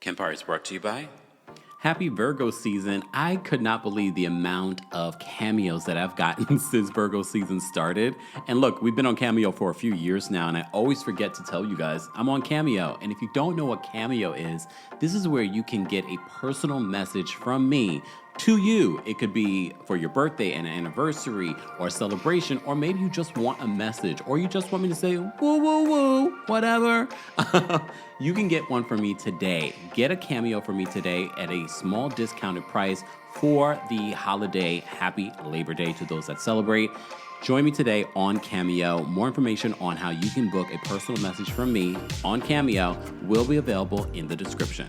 Kempire is brought to you by... Happy Virgo season. I could not believe the amount of cameos that I've gotten since Virgo season started. And look, we've been on Cameo for a few years now, and I always forget to tell you guys, I'm on Cameo. And if you don't know what Cameo is, this is where you can get a personal message from me to you. It could be for your birthday, an anniversary, or a celebration, or maybe you just want a message, or you just want me to say, woo, woo, woo, whatever. You can get one for me today. Get a Cameo for me today at a small discounted price for the holiday. Happy Labor Day to those that celebrate. Join me today on Cameo. More information on how you can book a personal message from me on Cameo will be available in the description.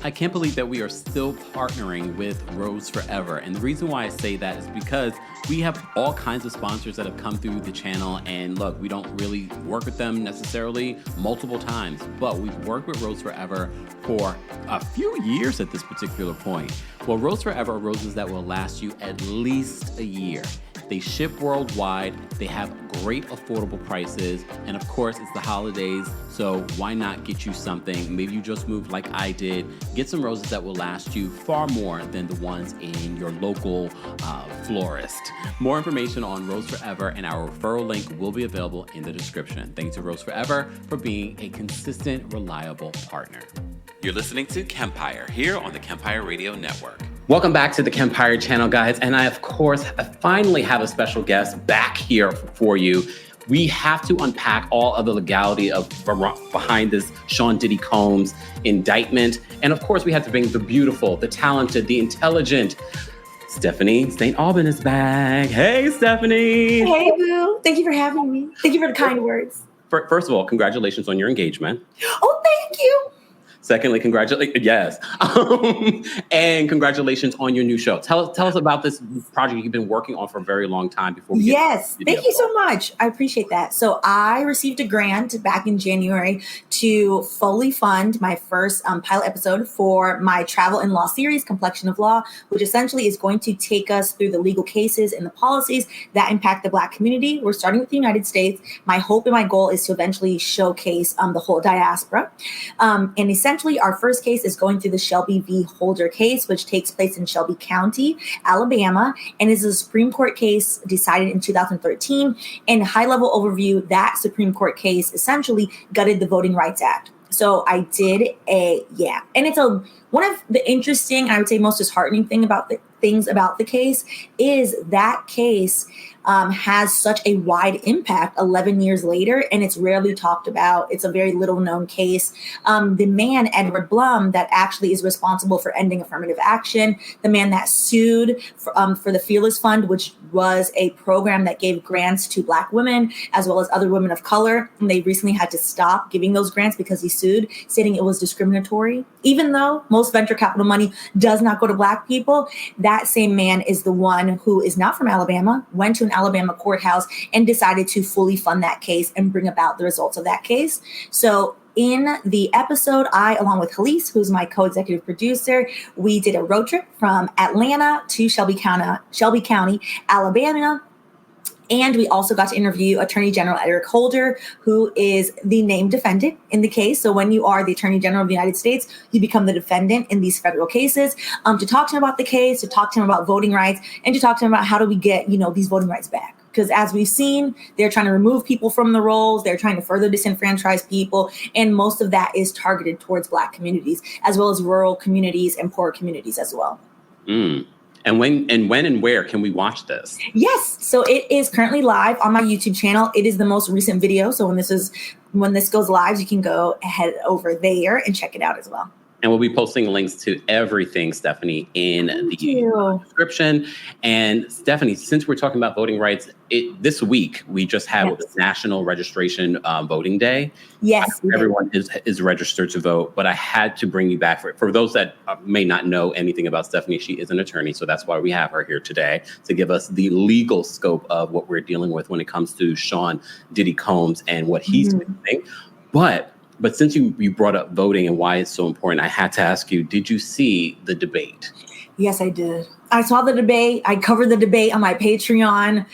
I can't believe that we are still partnering with Rose Forever. And the reason why I say that is because we have all kinds of sponsors that have come through the channel. And look, we don't really work with them necessarily multiple times, but we've worked with Rose Forever for a few years at this particular point. Well, Rose Forever are roses that will last you at least a year. They ship worldwide, they have great affordable prices, and of course it's the holidays, so why not get you something? Maybe you just moved like I did. Get some roses that will last you far more than the ones in your local florist. More information on Rose Forever and our referral link will be available in the description. Thanks to Rose Forever for being a consistent, reliable partner. You're listening to Kempire here on the Kempire Radio Network. Welcome back to the Kempire channel, guys. And I, of course, finally have a special guest back here for you. We have to unpack all of the legality of behind this Sean Diddy Combs indictment. And of course, we have to bring the beautiful, the talented, the intelligent Stephanie St. Albin is back. Hey, Stephanie. Hey, boo. Thank you for having me. Thank you for the kind words. First of all, congratulations on your engagement. Oh, thank you. Secondly, congratulations, yes. And congratulations on your new show. Tell us about this project you've been working on for a very long time before we Yes, thank you so much. I appreciate that. So I received a grant back in January to fully fund my first pilot episode for my travel and law series, Complexion of Law, which essentially is going to take us through the legal cases and the policies that impact the Black community. We're starting with the United States. My hope and my goal is to eventually showcase the whole diaspora. And essentially, our first case is going through the Shelby v. Holder case, which takes place in Shelby County, Alabama, and is a Supreme Court case decided in 2013. In high-level overview, that Supreme Court case essentially gutted the Voting Rights Act. So I did and it's one of the interesting, I would say most disheartening things about the case is that case has such a wide impact 11 years later, and it's rarely talked about. It's a very little known case. The man, Edward Blum, that actually is responsible for ending affirmative action, the man that sued for the Fearless Fund, which was a program that gave grants to Black women as well as other women of color. And they recently had to stop giving those grants because he sued, stating it was discriminatory. Even though most venture capital money does not go to Black people, that same man is the one who is not from Alabama, went to an Alabama courthouse and decided to fully fund that case and bring about the results of that case. So in the episode, I, along with Halise, who's my co-executive producer, we did a road trip from Atlanta to Shelby County, Alabama. And we also got to interview Attorney General Eric Holder, who is the named defendant in the case. So when you are the Attorney General of the United States, you become the defendant in these federal cases, to talk to him about the case, to talk to him about voting rights, and to talk to him about how do we get, these voting rights back. Because as we've seen, they're trying to remove people from the rolls. They're trying to further disenfranchise people. And most of that is targeted towards Black communities, as well as rural communities and poor communities as well. And when and where can we watch this? Yes. So it is currently live on my YouTube channel. It is the most recent video. So when this goes live, you can go ahead over there and check it out as well. And we'll be posting links to everything, Stephanie, in the description. And Stephanie, since we're talking about voting rights, this week we just had National Registration Voting Day. Yes. Everyone is registered to vote, but I had to bring you back for those that may not know anything about Stephanie. She is an attorney, so that's why we have her here today to give us the legal scope of what we're dealing with when it comes to Sean Diddy Combs and what he's doing. But since you brought up voting and why it's so important, I had to ask you, did you see the debate? Yes, I did. I saw the debate. I covered the debate on my Patreon.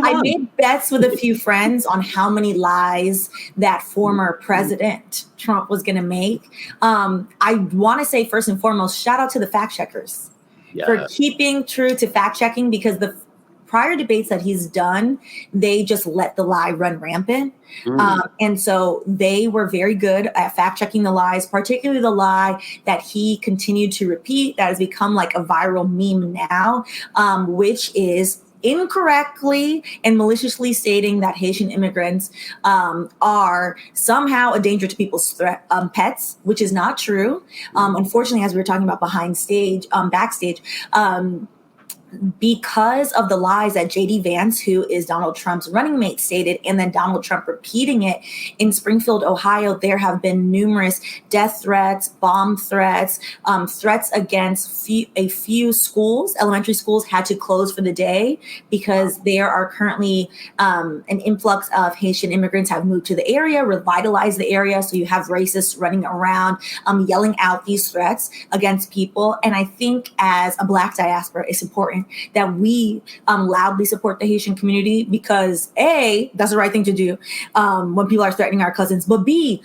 I made bets with a few friends on how many lies that former President Trump was going to make. I want to say, first and foremost, shout out to the fact checkers for keeping true to fact checking, because the prior debates that he's done, they just let the lie run rampant. And so they were very good at fact checking the lies, particularly the lie that he continued to repeat that has become like a viral meme now, which is incorrectly and maliciously stating that Haitian immigrants are somehow a danger to people's pets, which is not true. Unfortunately, as we were talking about backstage, because of the lies that J.D. Vance, who is Donald Trump's running mate, stated, and then Donald Trump repeating it in Springfield, Ohio, there have been numerous death threats, bomb threats, threats against a few schools. Elementary schools had to close for the day because there are currently an influx of Haitian immigrants have moved to the area, revitalized the area. So you have racists running around yelling out these threats against people. And I think as a Black diaspora, it's important that we loudly support the Haitian community, because A, that's the right thing to do when people are threatening our cousins, but B,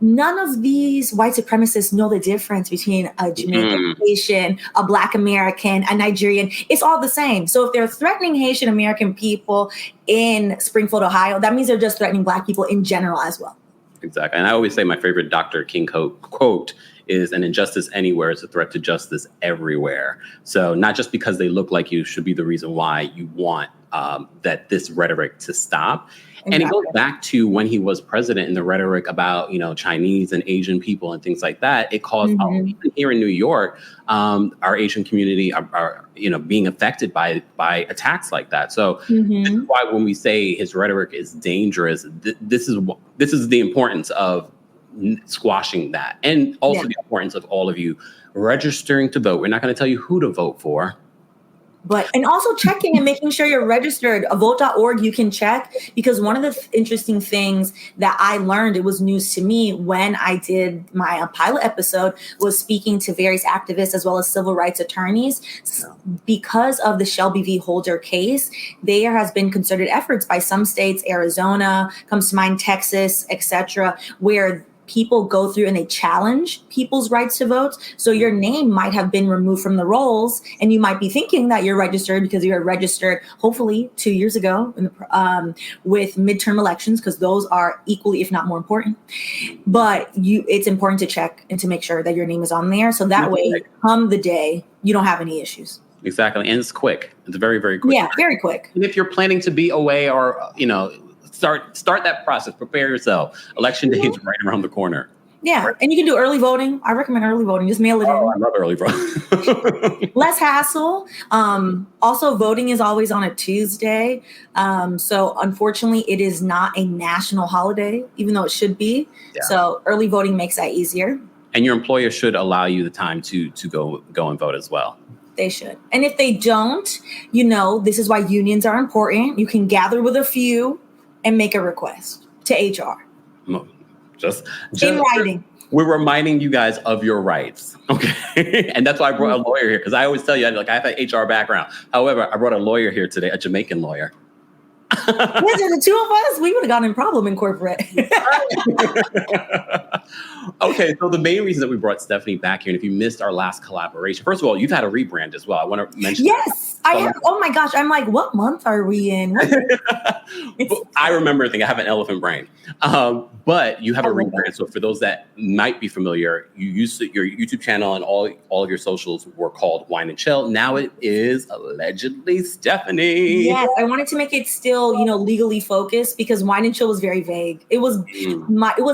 none of these white supremacists know the difference between a Jamaican Haitian, a Black American, a Nigerian. It's all the same. So if they're threatening Haitian American people in Springfield, Ohio, that means they're just threatening Black people in general as well. Exactly. And I always say my favorite Dr. King quote is, an injustice anywhere is a threat to justice everywhere. So not just because they look like you should be the reason why you want that this rhetoric to stop. Exactly. And it goes back to when he was president and the rhetoric about, Chinese and Asian people and things like that. It caused, even here in New York, our Asian community are being affected by attacks like that. So this is why when we say his rhetoric is dangerous, this is the importance of squashing that, and also the importance of all of you registering to vote. We're not going to tell you who to vote for, and also checking and making sure you're registered. Vote.org, you can check, because one of the interesting things that I learned, it was news to me when I did my pilot episode, was speaking to various activists as well as civil rights attorneys. Because of the Shelby v. Holder case, there has been concerted efforts by some states, Arizona comes to mind, Texas, etc., where people go through and they challenge people's rights to vote. So your name might have been removed from the rolls, and you might be thinking that you're registered because you were registered, hopefully 2 years ago with midterm elections, because those are equally, if not more important. But it's important to check and to make sure that your name is on there. So that way, come the day, you don't have any issues. Exactly. And it's quick. It's very, very quick. Yeah, very quick. And if you're planning to be away or, start that process. Prepare yourself. Election day is right around the corner. Yeah, and you can do early voting. I recommend early voting. Just mail it in. I love early voting. Less hassle. Also, voting is always on a Tuesday. So unfortunately, it is not a national holiday, even though it should be. Yeah. So early voting makes that easier. And your employer should allow you the time to go and vote as well. They should. And if they don't, this is why unions are important. You can gather with a few and make a request to HR. Just in writing. We're reminding you guys of your rights, okay? And that's why I brought a lawyer here, because I always tell you, I have an HR background. However, I brought a lawyer here today, a Jamaican lawyer. Yes, the two of us, we would have gotten in problem in corporate. Okay, so the main reason that we brought Stephanie back here, and if you missed our last collaboration, first of all, you've had a rebrand as well. I want to mention Yes, I have. Oh my gosh, I'm like, what month are we in? I remember everything. I have an elephant brain. But you have a rebrand. So for those that might be familiar, you used to, your YouTube channel and all of your socials were called Wine and Chill. Now it is allegedly Stephanie. Yes, I wanted to make it still, legally focused, because Wine and Chill was very vague. It was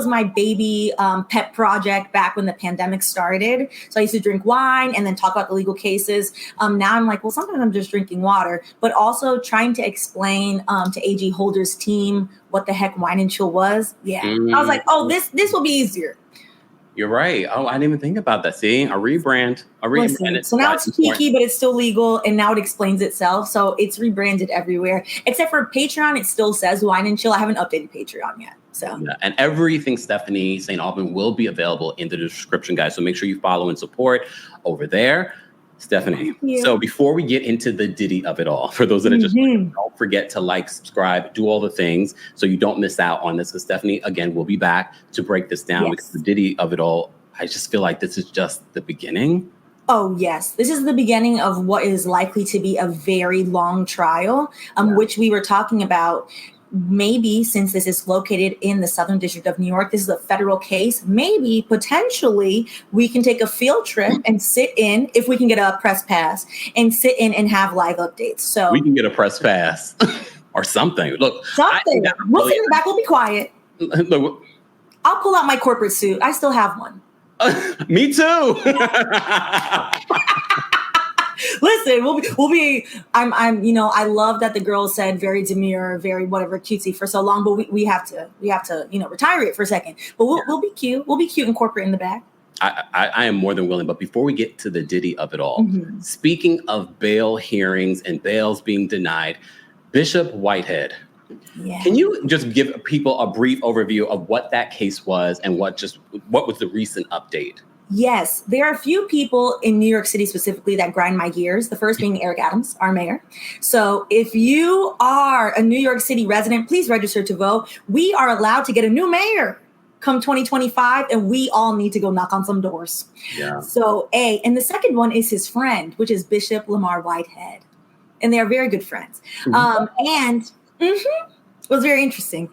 my baby pet project back when the pandemic started. So I used to drink wine and then talk about the legal cases. Now I'm like, well, sometimes I'm just drinking water, but also trying to explain to AG Holder's team what the heck Wine and Chill was. Yeah. I was like, oh, this will be easier. You're right. Oh, I didn't even think about that. See, a rebrand. Listen, so now it's cheeky, but it's still legal, and now it explains itself. So it's rebranded everywhere, except for Patreon. It still says Wine and Chill. I haven't updated Patreon yet. So yeah, and everything Stephanie St. Alban will be available in the description, guys. So make sure you follow and support over there. Stephanie, you. so before we get into the Diddy of it all, for those that are just don't forget to like, subscribe, do all the things so you don't miss out on this. Because Stephanie, again, we'll be back to break this down because the Diddy of it all, I just feel like this is just the beginning. Oh, yes. This is the beginning of what is likely to be a very long trial, which we were talking about. Maybe since this is located in the Southern District of New York, this is a federal case. Maybe potentially we can take a field trip and sit in, if we can get a press pass, and sit in and have live updates. So we can get a press pass or something. Look, something. We'll sit in the back. We'll be quiet. Look, I'll pull out my corporate suit. I still have one. Me too. Listen, we'll be. I'm. You know, I love that the girl said very demure, very whatever cutesy for so long, but we have to retire it for a second. But we'll be cute. We'll be cute and corporate in the back. I am more than willing. But before we get to the Diddy of it all, speaking of bail hearings and bails being denied, Bishop Whitehead. Yeah. Can you just give people a brief overview of what that case was and what was the recent update? Yes, there are a few people in New York City specifically that grind my gears. The first being Eric Adams, our mayor. So if you are a New York City resident, please register to vote. We are allowed to get a new mayor come 2025, and we all need to go knock on some doors. Yeah. So and the second one is his friend, which is Bishop Lamar Whitehead. And they are very good friends. It was very interesting.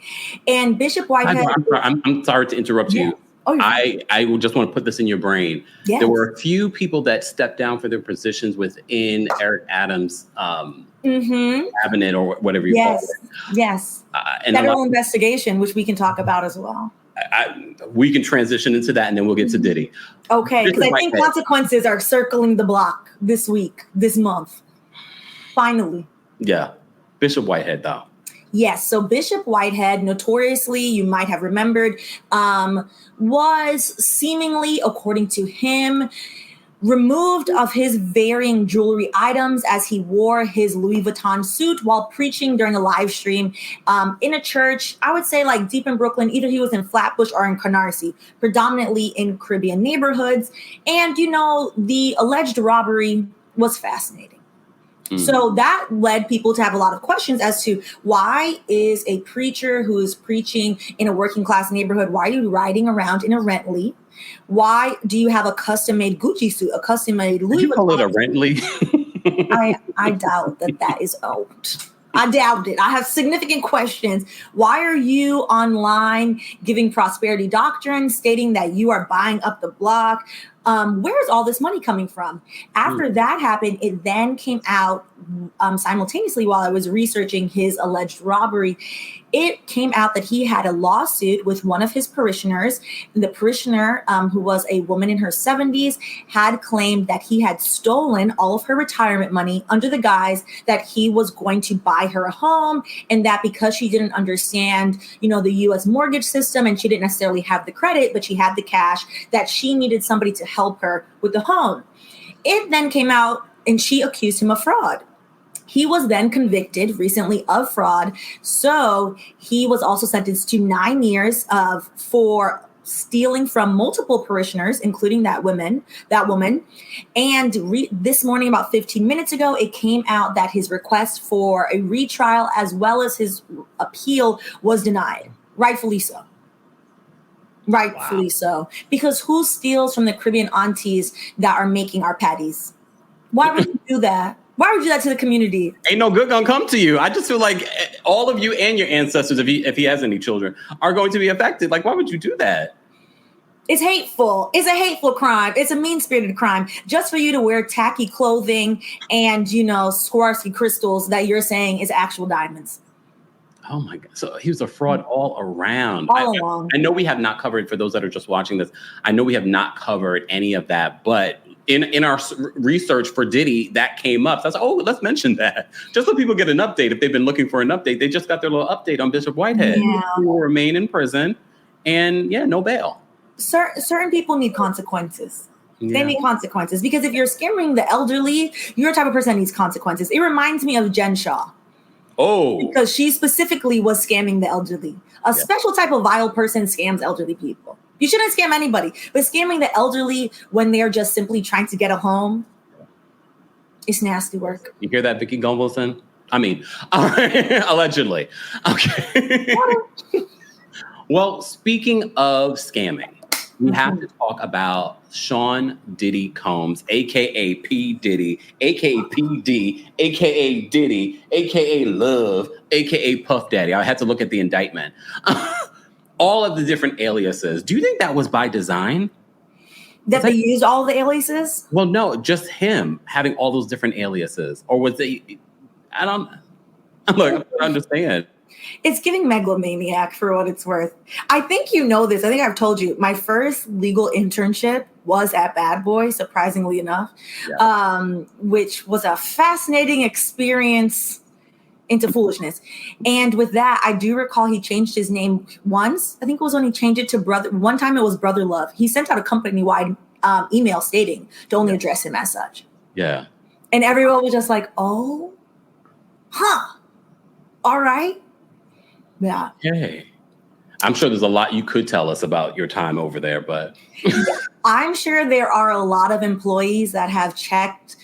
And Bishop Whitehead... I'm sorry to interrupt you. Oh, I will just want to put this in your brain. Yes. There were a few people that stepped down for their positions within Eric Adams' cabinet or whatever you call it. Yes. Federal investigation, which we can talk about as well. We can transition into that, and then we'll get to Diddy. Okay, because I think consequences are circling the block this week, this month. Finally. Yeah. Bishop Whitehead, though. Yes. So Bishop Whitehead, notoriously, you might have remembered, was seemingly, according to him, removed of his varying jewelry items as he wore his Louis Vuitton suit while preaching during a live stream in a church, I would say like deep in Brooklyn. Either he was in Flatbush or in Canarsie, predominantly in Caribbean neighborhoods. And, you know, the alleged robbery was fascinating. So that led people to have a lot of questions as to why is a preacher who is preaching in a working class neighborhood, why are you riding around in a Rentley? Why do you have a custom-made Gucci suit, a custom-made Louis Vuitton? Did you call it a Rentley? I doubt that is old. I doubt it. I have significant questions. Why are you online giving prosperity doctrine, stating that you are buying up the block? Where's all this money coming from? After that happened, it then came out simultaneously while I was researching his alleged robbery. It came out that he had a lawsuit with one of his parishioners. And the parishioner, who was a woman in her 70s, had claimed that he had stolen all of her retirement money under the guise that he was going to buy her a home, and that because she didn't understand, you know, the U.S. mortgage system and she didn't necessarily have the credit, but she had the cash, that she needed somebody to help her with the home. It then came out and she accused him of fraud. He was then convicted recently of fraud. So he was also sentenced to 9 years for stealing from multiple parishioners, including that woman. And this morning, about 15 minutes ago, it came out that his request for a retrial as well as his appeal was denied. Rightfully so. Rightfully so. Because who steals from the Caribbean aunties that are making our patties? Why would you do that? Why would you do that to the community? Ain't no good gonna come to you. I just feel like all of you and your ancestors, if he has any children, are going to be affected. Like, why would you do that? It's hateful. It's a hateful crime. It's a mean-spirited crime. Just for you to wear tacky clothing and, you know, Swarovski crystals that you're saying is actual diamonds. Oh my God. So he was a fraud all around. All along. I know we have not covered, for those that are just watching this, I know we have not covered any of that, but in our research for Diddy, that came up. So I was like, oh, let's mention that. Just so people get an update. If they've been looking for an update, they just got their little update on Bishop Whitehead. Yeah. He will remain in prison and no bail. Certain people need consequences. Yeah. They need consequences because if you're scamming the elderly, you're the type of person that needs consequences. It reminds me of Jen Shaw. Oh. Because she specifically was scamming the elderly. A special type of vile person scams elderly people. You shouldn't scam anybody, but scamming the elderly when they're just simply trying to get a home, It's nasty work. You hear that, Vicky Gumbelson? I mean, allegedly. Okay. Well, speaking of scamming, we have to talk about Sean Diddy Combs, a.k.a. P. Diddy, a.k.a. P. D, a.k.a. Diddy, a.k.a. Love, a.k.a. Puff Daddy. I had to look at the indictment. All of the different aliases. Do you think that was by design? That they used all the aliases? Well, no, just him having all those different aliases. Or was they... I don't understand. It's giving megalomaniac for what it's worth. I think you know this. I think I've told you. My first legal internship was at Bad Boy, surprisingly enough, which was a fascinating experience into foolishness. And with that, I do recall he changed his name once. I think it was when he changed it to Brother. One time it was Brother Love. He sent out a company-wide email stating to only address him as such. Yeah. And everyone was just like, oh, huh, all right. Yeah. Okay. I'm sure there's a lot you could tell us about your time over there, but I'm sure there are a lot of employees that have checked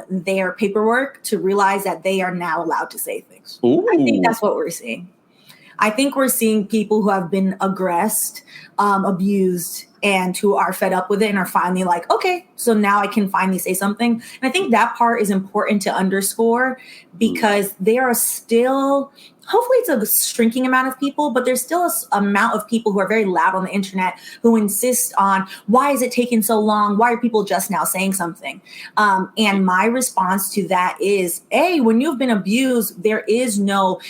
their paperwork to realize that they are now allowed to say things. Ooh. I think that's what we're seeing. I think we're seeing people who have been aggressed, abused, and who are fed up with it and are finally like, okay, so now I can finally say something. And I think that part is important to underscore because there are still, hopefully it's a shrinking amount of people, but there's still an amount of people who are very loud on the internet who insist on, why is it taking so long? Why are people just now saying something? And my response to that is, A, when you've been abused, there is no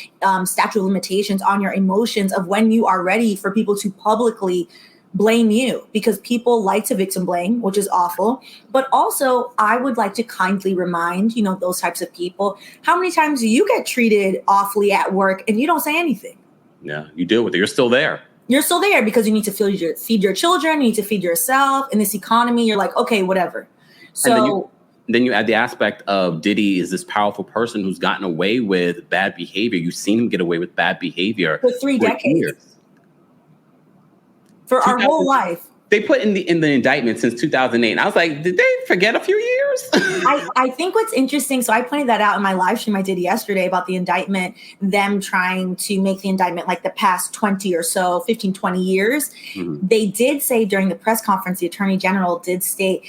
statute of limitations on your emotions of when you are ready for people to publicly blame you, because people like to victim blame, which is awful. But also, I would like to kindly remind, those types of people, how many times do you get treated awfully at work and you don't say anything? Yeah, you deal with it. You're still there. You're still there because you need to feed your children, you need to feed yourself. In this economy, you're like, okay, whatever. So then you add the aspect of Diddy is this powerful person who's gotten away with bad behavior. You've seen him get away with bad behavior for 3 decades. Years. For our whole life. They put in the indictment since 2008. And I was like, did they forget a few years? I think what's interesting, so I pointed that out in my live stream I did yesterday about the indictment, them trying to make the indictment like the past 20 or so, 15, 20 years. Mm-hmm. They did say during the press conference, the Attorney General did state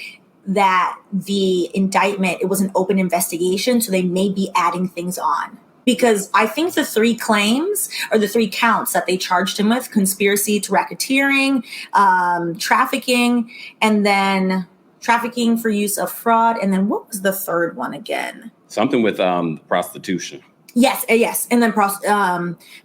that the indictment, it was an open investigation, so they may be adding things on. Because I think the 3 claims or the 3 counts that they charged him with, conspiracy to racketeering, trafficking, and then trafficking for use of fraud. And then what was the third one again? Something with prostitution. Yes. And then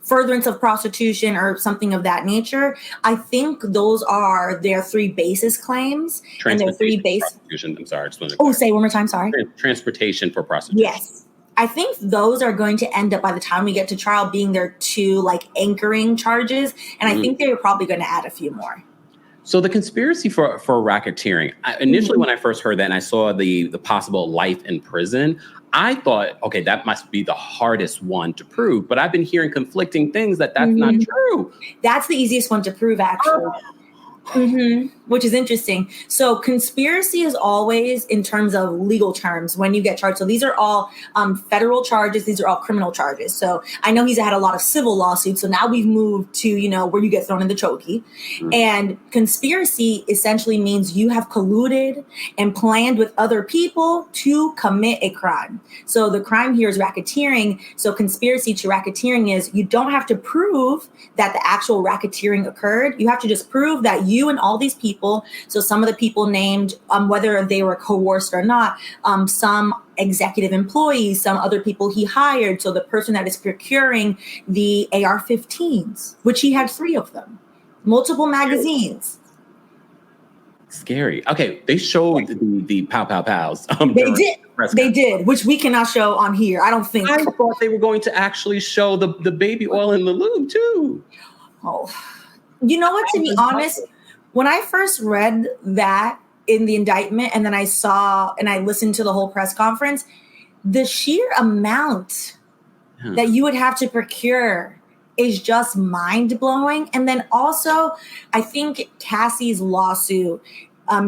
furtherance of prostitution or something of that nature. I think those are their 3 basis claims. And their 3 base. Prostitution. I'm sorry. Say one more time. Sorry. Transportation for prostitution. Yes. I think those are going to end up by the time we get to trial being their 2 anchoring charges. And I think they're probably going to add a few more. So the conspiracy for racketeering, initially when I first heard that and I saw the possible life in prison, I thought, okay, that must be the hardest one to prove. But I've been hearing conflicting things that's not true. That's the easiest one to prove, actually. Which is interesting. So conspiracy is always in terms of legal terms when you get charged. So these are all federal charges. These are all criminal charges. So I know he's had a lot of civil lawsuits. So now we've moved to, where you get thrown in the chokey. And conspiracy essentially means you have colluded and planned with other people to commit a crime. So the crime here is racketeering. So conspiracy to racketeering is you don't have to prove that the actual racketeering occurred. You have to just prove that you and all these people, so some of the people named, whether they were coerced or not, some executive employees, some other people he hired. So the person that is procuring the AR-15s, which he had 3 of them, multiple magazines. Scary. Okay, they showed the pow pow pows. They did, which we cannot show on here. I don't think. I thought they were going to actually show the baby oil in the lube too. Oh, you know what? To be honest, when I first read that in the indictment and then I saw and I listened to the whole press conference, the sheer amount that you would have to procure is just mind blowing. And then also, I think Cassie's lawsuit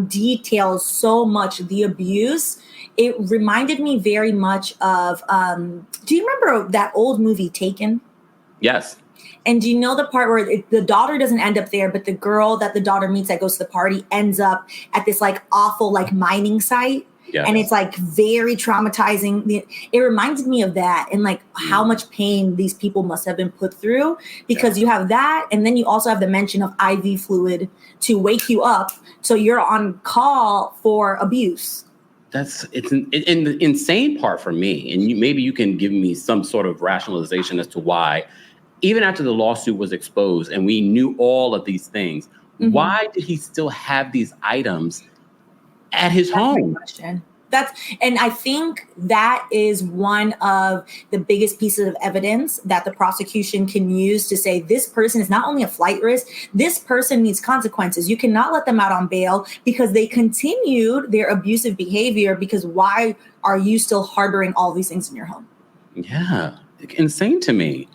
details so much the abuse. It reminded me very much of, do you remember that old movie Taken? Yes. And do you know the part where the daughter doesn't end up there, but the girl that the daughter meets that goes to the party ends up at this like awful like mining site? Yes. And it's like very traumatizing. It reminded me of that and like how much pain these people must have been put through, because you have that. And then you also have the mention of IV fluid to wake you up. So you're on call for abuse. And the insane part for me, and maybe you can give me some sort of rationalization as to why, even after the lawsuit was exposed and we knew all of these things, why did he still have these items at his home? Question. And I think that is one of the biggest pieces of evidence that the prosecution can use to say this person is not only a flight risk, this person needs consequences. You cannot let them out on bail because they continued their abusive behavior, because why are you still harboring all these things in your home? Yeah, insane to me.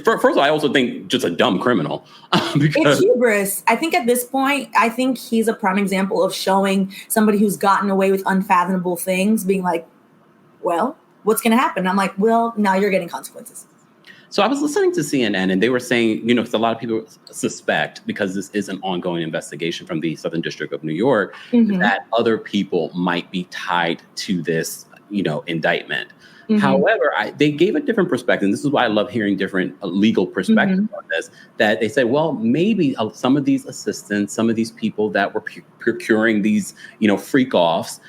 First of all, I also think just a dumb criminal. It's hubris. I think at this point, I think he's a prime example of showing somebody who's gotten away with unfathomable things being like, well, what's going to happen? I'm like, well, now you're getting consequences. So I was listening to CNN and they were saying, because a lot of people suspect, because this is an ongoing investigation from the Southern District of New York, that other people might be tied to this, indictment. However, they gave a different perspective. And this is why I love hearing different legal perspectives on this, that they say, well, maybe some of these assistants, some of these people that were procuring these, freak offs,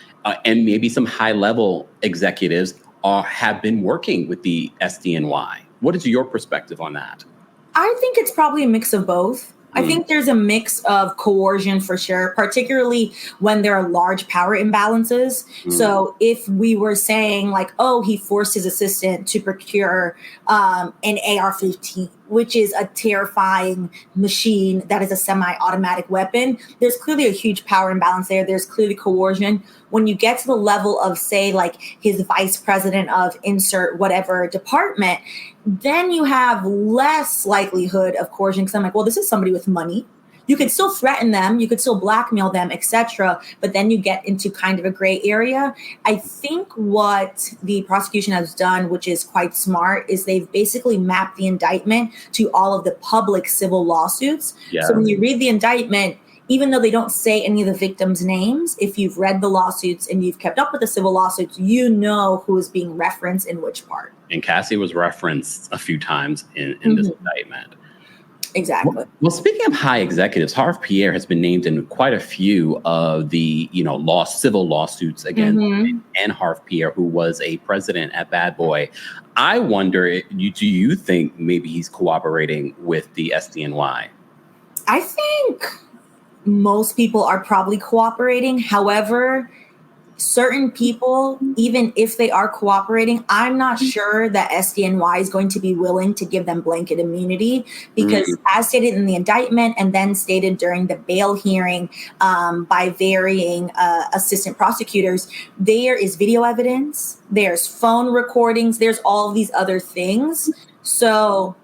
and maybe some high level executives have been working with the SDNY. What is your perspective on that? I think it's probably a mix of both. I think there's a mix of coercion for sure, particularly when there are large power imbalances. So if we were saying like, oh, he forced his assistant to procure an AR-15, which is a terrifying machine that is a semi-automatic weapon, there's clearly a huge power imbalance there. There's clearly coercion. When you get to the level of, say, like his vice president of insert whatever department, then you have less likelihood of coercion, because I'm like, well, this is somebody with money. You could still threaten them, you could still blackmail them, etc. But then you get into kind of a gray area. I think what the prosecution has done, which is quite smart, is they've basically mapped the indictment to all of the public civil lawsuits. Yeah. So when you read the indictment, even though they don't say any of the victims' names, if you've read the lawsuits and you've kept up with the civil lawsuits, you know who is being referenced in which part. And Cassie was referenced a few times in this indictment. Exactly. Well, speaking of high executives, Harve Pierre has been named in quite a few of the, civil lawsuits against and Harve Pierre, who was a president at Bad Boy. I wonder, do you think maybe he's cooperating with the SDNY? I think most people are probably cooperating. However, certain people, even if they are cooperating, I'm not sure that SDNY is going to be willing to give them blanket immunity, because as stated in the indictment and then stated during the bail hearing by varying assistant prosecutors, there is video evidence, there's phone recordings, there's all of these other things. So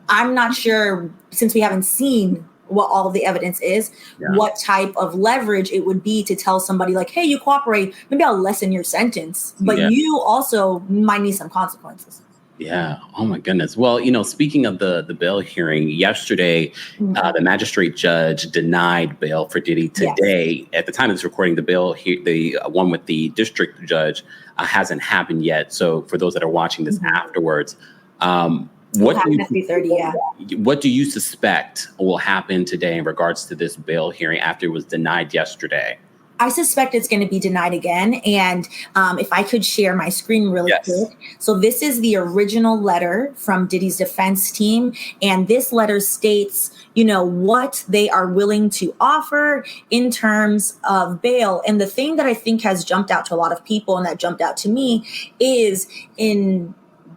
I'm not sure, since we haven't seen what all of the evidence is, what type of leverage it would be to tell somebody like, hey, you cooperate, maybe I'll lessen your sentence, but you also might need some consequences. Yeah. Oh my goodness. Well, speaking of the bail hearing yesterday, the magistrate judge denied bail for Diddy. Today, at the time of this recording, the bail, the one with the district judge hasn't happened yet. So for those that are watching this afterwards, what do you suspect will happen today in regards to this bail hearing after it was denied yesterday? I suspect it's going to be denied again. And if I could share my screen really quick. So this is the original letter from Diddy's defense team. And this letter states, what they are willing to offer in terms of bail. And the thing that I think has jumped out to a lot of people, and that jumped out to me, is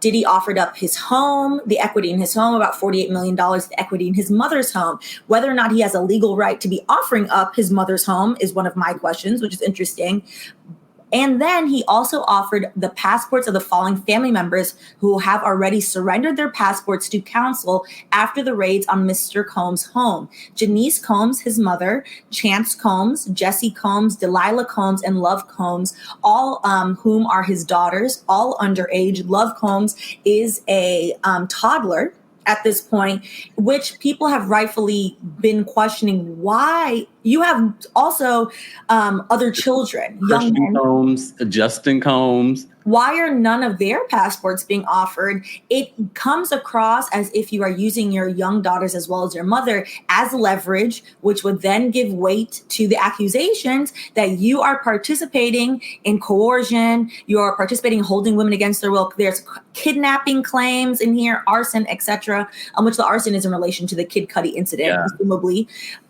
Diddy offered up his home, the equity in his home, about $48 million, the equity in his mother's home. Whether or not he has a legal right to be offering up his mother's home is one of my questions, which is interesting. And then he also offered the passports of the following family members who have already surrendered their passports to counsel after the raids on Mr. Combs' home. Janice Combs, his mother, Chance Combs, Jesse Combs, Delilah Combs, and Love Combs, all whom are his daughters, all underage. Love Combs is a toddler at this point, which people have rightfully been questioning why. You have also other children, young men. Combs, Justin Combs. Why are none of their passports being offered? It comes across as if you are using your young daughters as well as your mother as leverage, which would then give weight to the accusations that you are participating in coercion, you're participating in holding women against their will. There's kidnapping claims in here, arson, etc., which the arson is in relation to the Kid Cudi incident, presumably.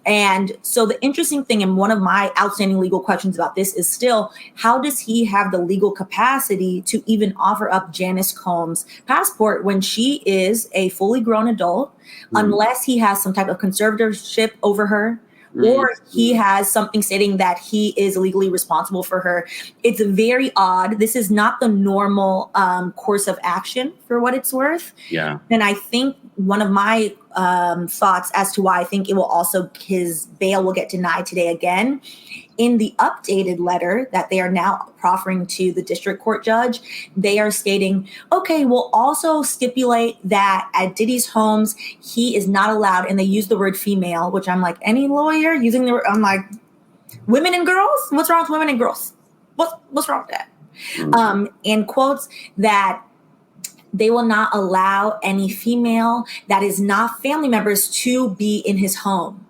And so the interesting thing, and one of my outstanding legal questions about this is still, how does he have the legal capacity to even offer up Janice Combs' passport when she is a fully grown adult, unless he has some type of conservatorship over her, or he has something stating that he is legally responsible for her? It's very odd. This is not the normal course of action, for what it's worth. Yeah. And I think one of my thoughts as to why I think it will also, his bail will get denied today again. In the updated letter that they are now proffering to the district court judge, they are stating, okay, we'll also stipulate that at Diddy's homes, he is not allowed, and they use the word female, which I'm like, any lawyer using the word, I'm like, women and girls? What's wrong with women and girls? What's wrong with that? And quotes that they will not allow any female that is not family members to be in his home,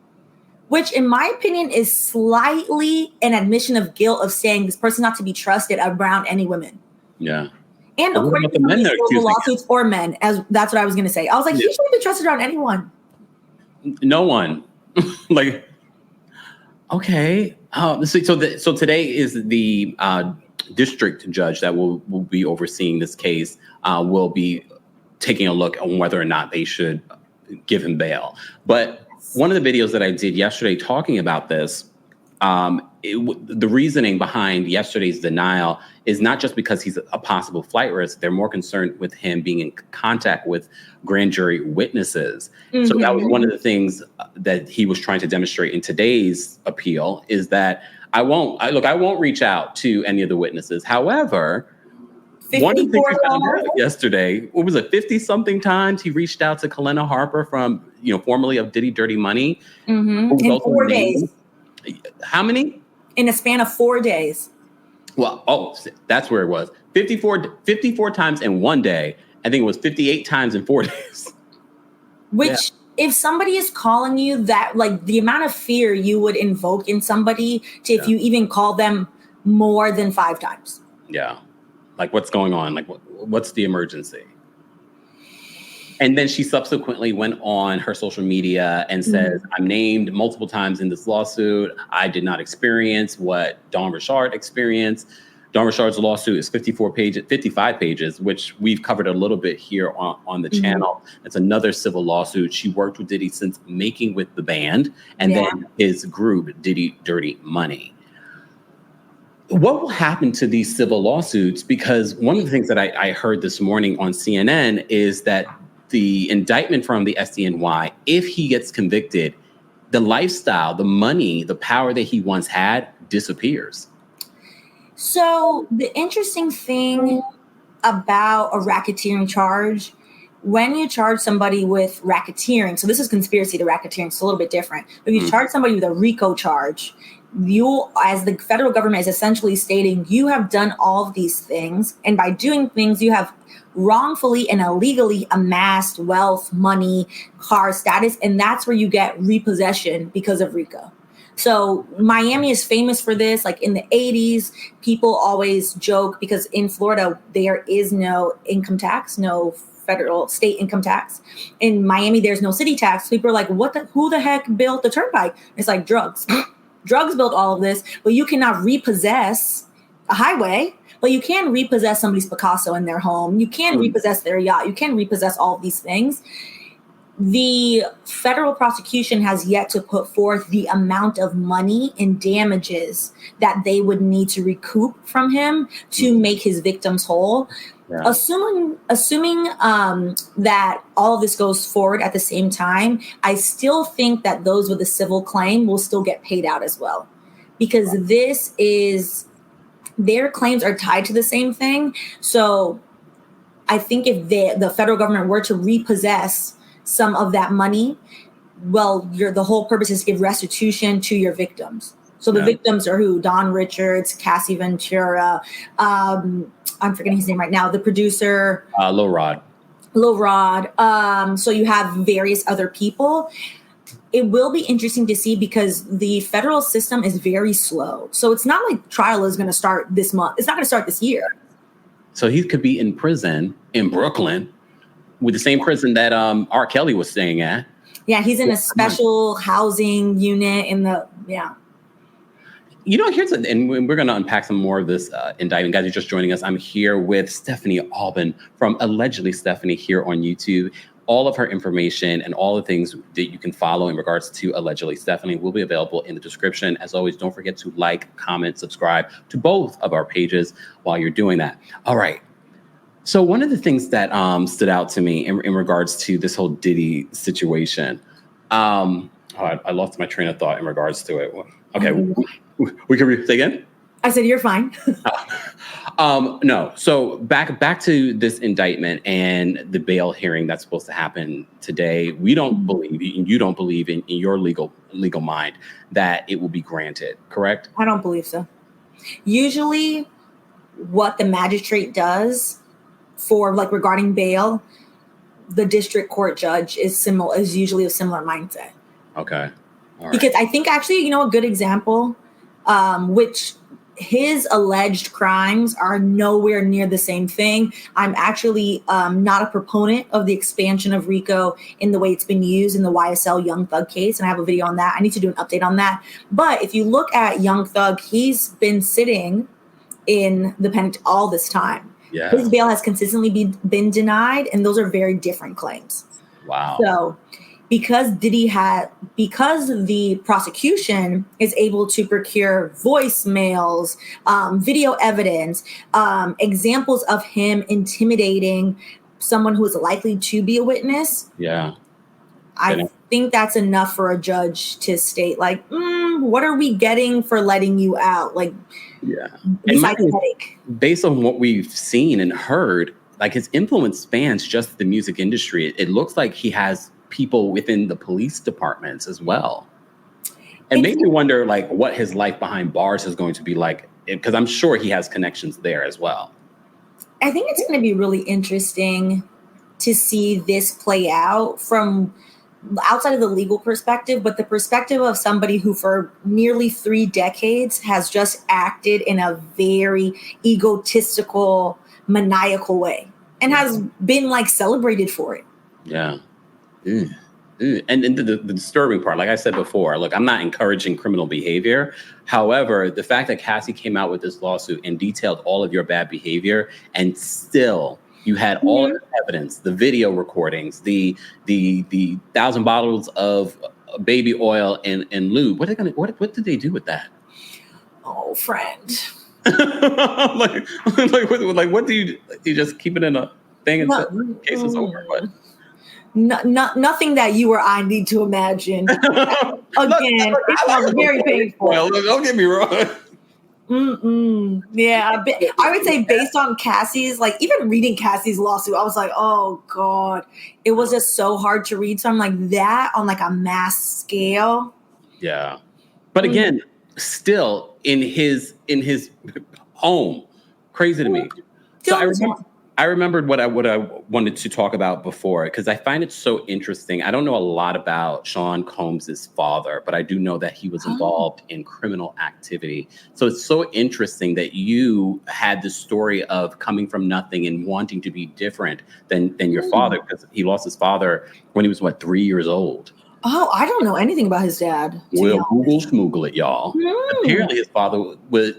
which in my opinion is slightly an admission of guilt of saying this person not to be trusted around any women. Yeah. And according to some of these lawsuits or men, as that's what I was going to say. I was like, he shouldn't be trusted around anyone. No one. Like, okay. So today is the district judge that will be overseeing this case will be taking a look on whether or not they should give him bail. But one of the videos that I did yesterday talking about this, the reasoning behind yesterday's denial is not just because he's a possible flight risk. They're more concerned with him being in contact with grand jury witnesses. Mm-hmm. So that was one of the things that he was trying to demonstrate in today's appeal, is that I won't reach out to any of the witnesses. However, one of the things we found out yesterday, what was it, 50-something times he reached out to Kalena Harper from, formerly of Diddy Dirty Money. Mm-hmm. In 4 days. How many? In a span of 4 days. Well, that's where it was. 54 times in 1 day. I think it was 58 times in 4 days. Which, if somebody is calling you that, like the amount of fear you would invoke in somebody to if you even call them more than 5 times. Yeah. Like, what's going on? Like, what's the emergency? And then she subsequently went on her social media and says, I'm named multiple times in this lawsuit. I did not experience what Dawn Richard experienced. Dawn Richard's lawsuit is 55 pages, which we've covered a little bit here on the channel. It's another civil lawsuit. She worked with Diddy since Making with the Band and then his group, Diddy Dirty Money. What will happen to these civil lawsuits? Because one of the things that I heard this morning on CNN is that the indictment from the SDNY, if he gets convicted, the lifestyle, the money, the power that he once had disappears. So the interesting thing about a racketeering charge, when you charge somebody with racketeering, so this is conspiracy to racketeering, it's a little bit different. If you charge somebody with a RICO charge, you, as the federal government is essentially stating, you have done all of these things. And by doing things, you have wrongfully and illegally amassed wealth, money, car status. And that's where you get repossession because of RICO. So Miami is famous for this. Like in the 80s, people always joke because in Florida, there is no income tax, no federal state income tax. In Miami, there's no city tax. People are like, who the heck built the turnpike? It's like drugs. Drugs built all of this, but you cannot repossess a highway, but you can repossess somebody's Picasso in their home. You can repossess their yacht. You can repossess all of these things. The federal prosecution has yet to put forth the amount of money and damages that they would need to recoup from him to make his victims whole. Yeah. Assuming that all of this goes forward at the same time, I still think that those with a civil claim will still get paid out as well, because their claims are tied to the same thing. So I think if the federal government were to repossess some of that money, well, the whole purpose is to give restitution to your victims. So the victims are who? Don Richards, Cassie Ventura, I'm forgetting his name right now, the producer. Lil Rod. So you have various other people. It will be interesting to see because the federal system is very slow. So it's not like trial is going to start this month. It's not going to start this year. So he could be in prison in Brooklyn with the same prison that R. Kelly was staying at. Yeah, he's in a special housing unit and we're going to unpack some more of this indictment. Guys, you're just joining us. I'm here with Stephanie Albin from Allegedly Stephanie here on YouTube. All of her information and all the things that you can follow in regards to Allegedly Stephanie will be available in the description. As always, don't forget to like, comment, subscribe to both of our pages while you're doing that. All right. So one of the things that stood out to me in regards to this whole Diddy situation, I lost my train of thought in regards to it. Okay, we can say again? I said, you're fine. No. So back to this indictment and the bail hearing that's supposed to happen today. We don't believe, and you don't believe in your legal mind that it will be granted, correct? I don't believe so. Usually what the magistrate does for regarding bail, the district court judge is usually a similar mindset. Okay. All right. Because I think actually, a good example, which his alleged crimes are nowhere near the same thing. I'm actually not a proponent of the expansion of RICO in the way it's been used in the YSL Young Thug case. And I have a video on that. I need to do an update on that. But if you look at Young Thug, he's been sitting in the pen all this time. Yeah. His bail has consistently been denied, and those are very different claims. Wow. So because the prosecution is able to procure voicemails, video evidence, examples of him intimidating someone who is likely to be a witness. Yeah. I think that's enough for a judge to state, what are we getting for letting you out? Based on what we've seen and heard, his influence spans just the music industry. It looks like he has people within the police departments as well. And made me wonder, what his life behind bars is going to be like, because I'm sure he has connections there as well. I think it's going to be really interesting to see this play out from outside of the legal perspective, but the perspective of somebody who for nearly 3 decades has just acted in a very egotistical, maniacal way and has been celebrated for it. Yeah. And the disturbing part, like I said before, look, I'm not encouraging criminal behavior. However, the fact that Cassie came out with this lawsuit and detailed all of your bad behavior, and still you had all the evidence, the video recordings, the 1,000 bottles of baby oil and lube. What did they do with that? Oh, friend. What do you just keep it in a thing until the case is over? What? Nothing that you or I need to imagine. Again, it sounds very painful. Well, don't get me wrong. Yeah, I would say based on Cassie's, even reading Cassie's lawsuit, I was like, oh God, it was just so hard to read. So I'm like, that on a mass scale. Yeah. But again, still in his home, crazy to me. So I remembered what I wanted to talk about before, because I find it so interesting. I don't know a lot about Sean Combs' father, but I do know that he was involved in criminal activity. So it's so interesting that you had this story of coming from nothing and wanting to be different than your father, because he lost his father when he was, 3 years old? Oh, I don't know anything about his dad. Well, Google schmoogle it, y'all. Apparently his father was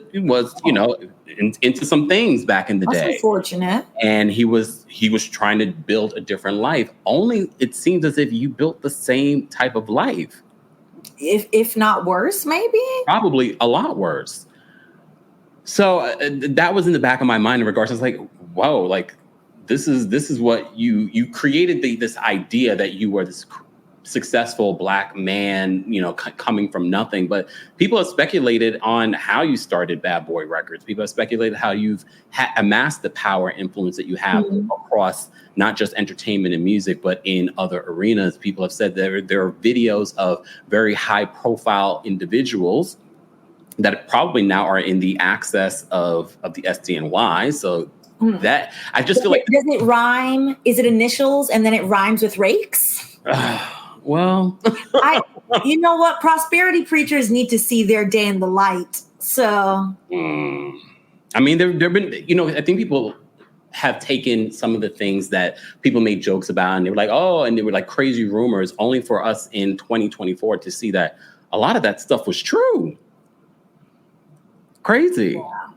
into some things back in the That's day. unfortunate. And he was trying to build a different life. Only it seems as if you built the same type of life. If not worse, maybe? Probably a lot worse. So that was in the back of my mind in regards to like, whoa, like this is what you created this idea that you were this successful Black man, coming from nothing. But people have speculated on how you started Bad Boy Records. People have speculated how you've amassed the power and influence that you have across not just entertainment and music, but in other arenas. People have said there are videos of very high profile individuals that probably now are in the access of the SDNY. So that I just feel like, does it rhyme? Is it initials and then it rhymes with rakes? Well, you know what? Prosperity preachers need to see their day in the light. So, I mean, there've been, I think people have taken some of the things that people made jokes about, and they were like, oh, and they were like crazy rumors, only for us in 2024 to see that a lot of that stuff was true. Crazy. Yeah.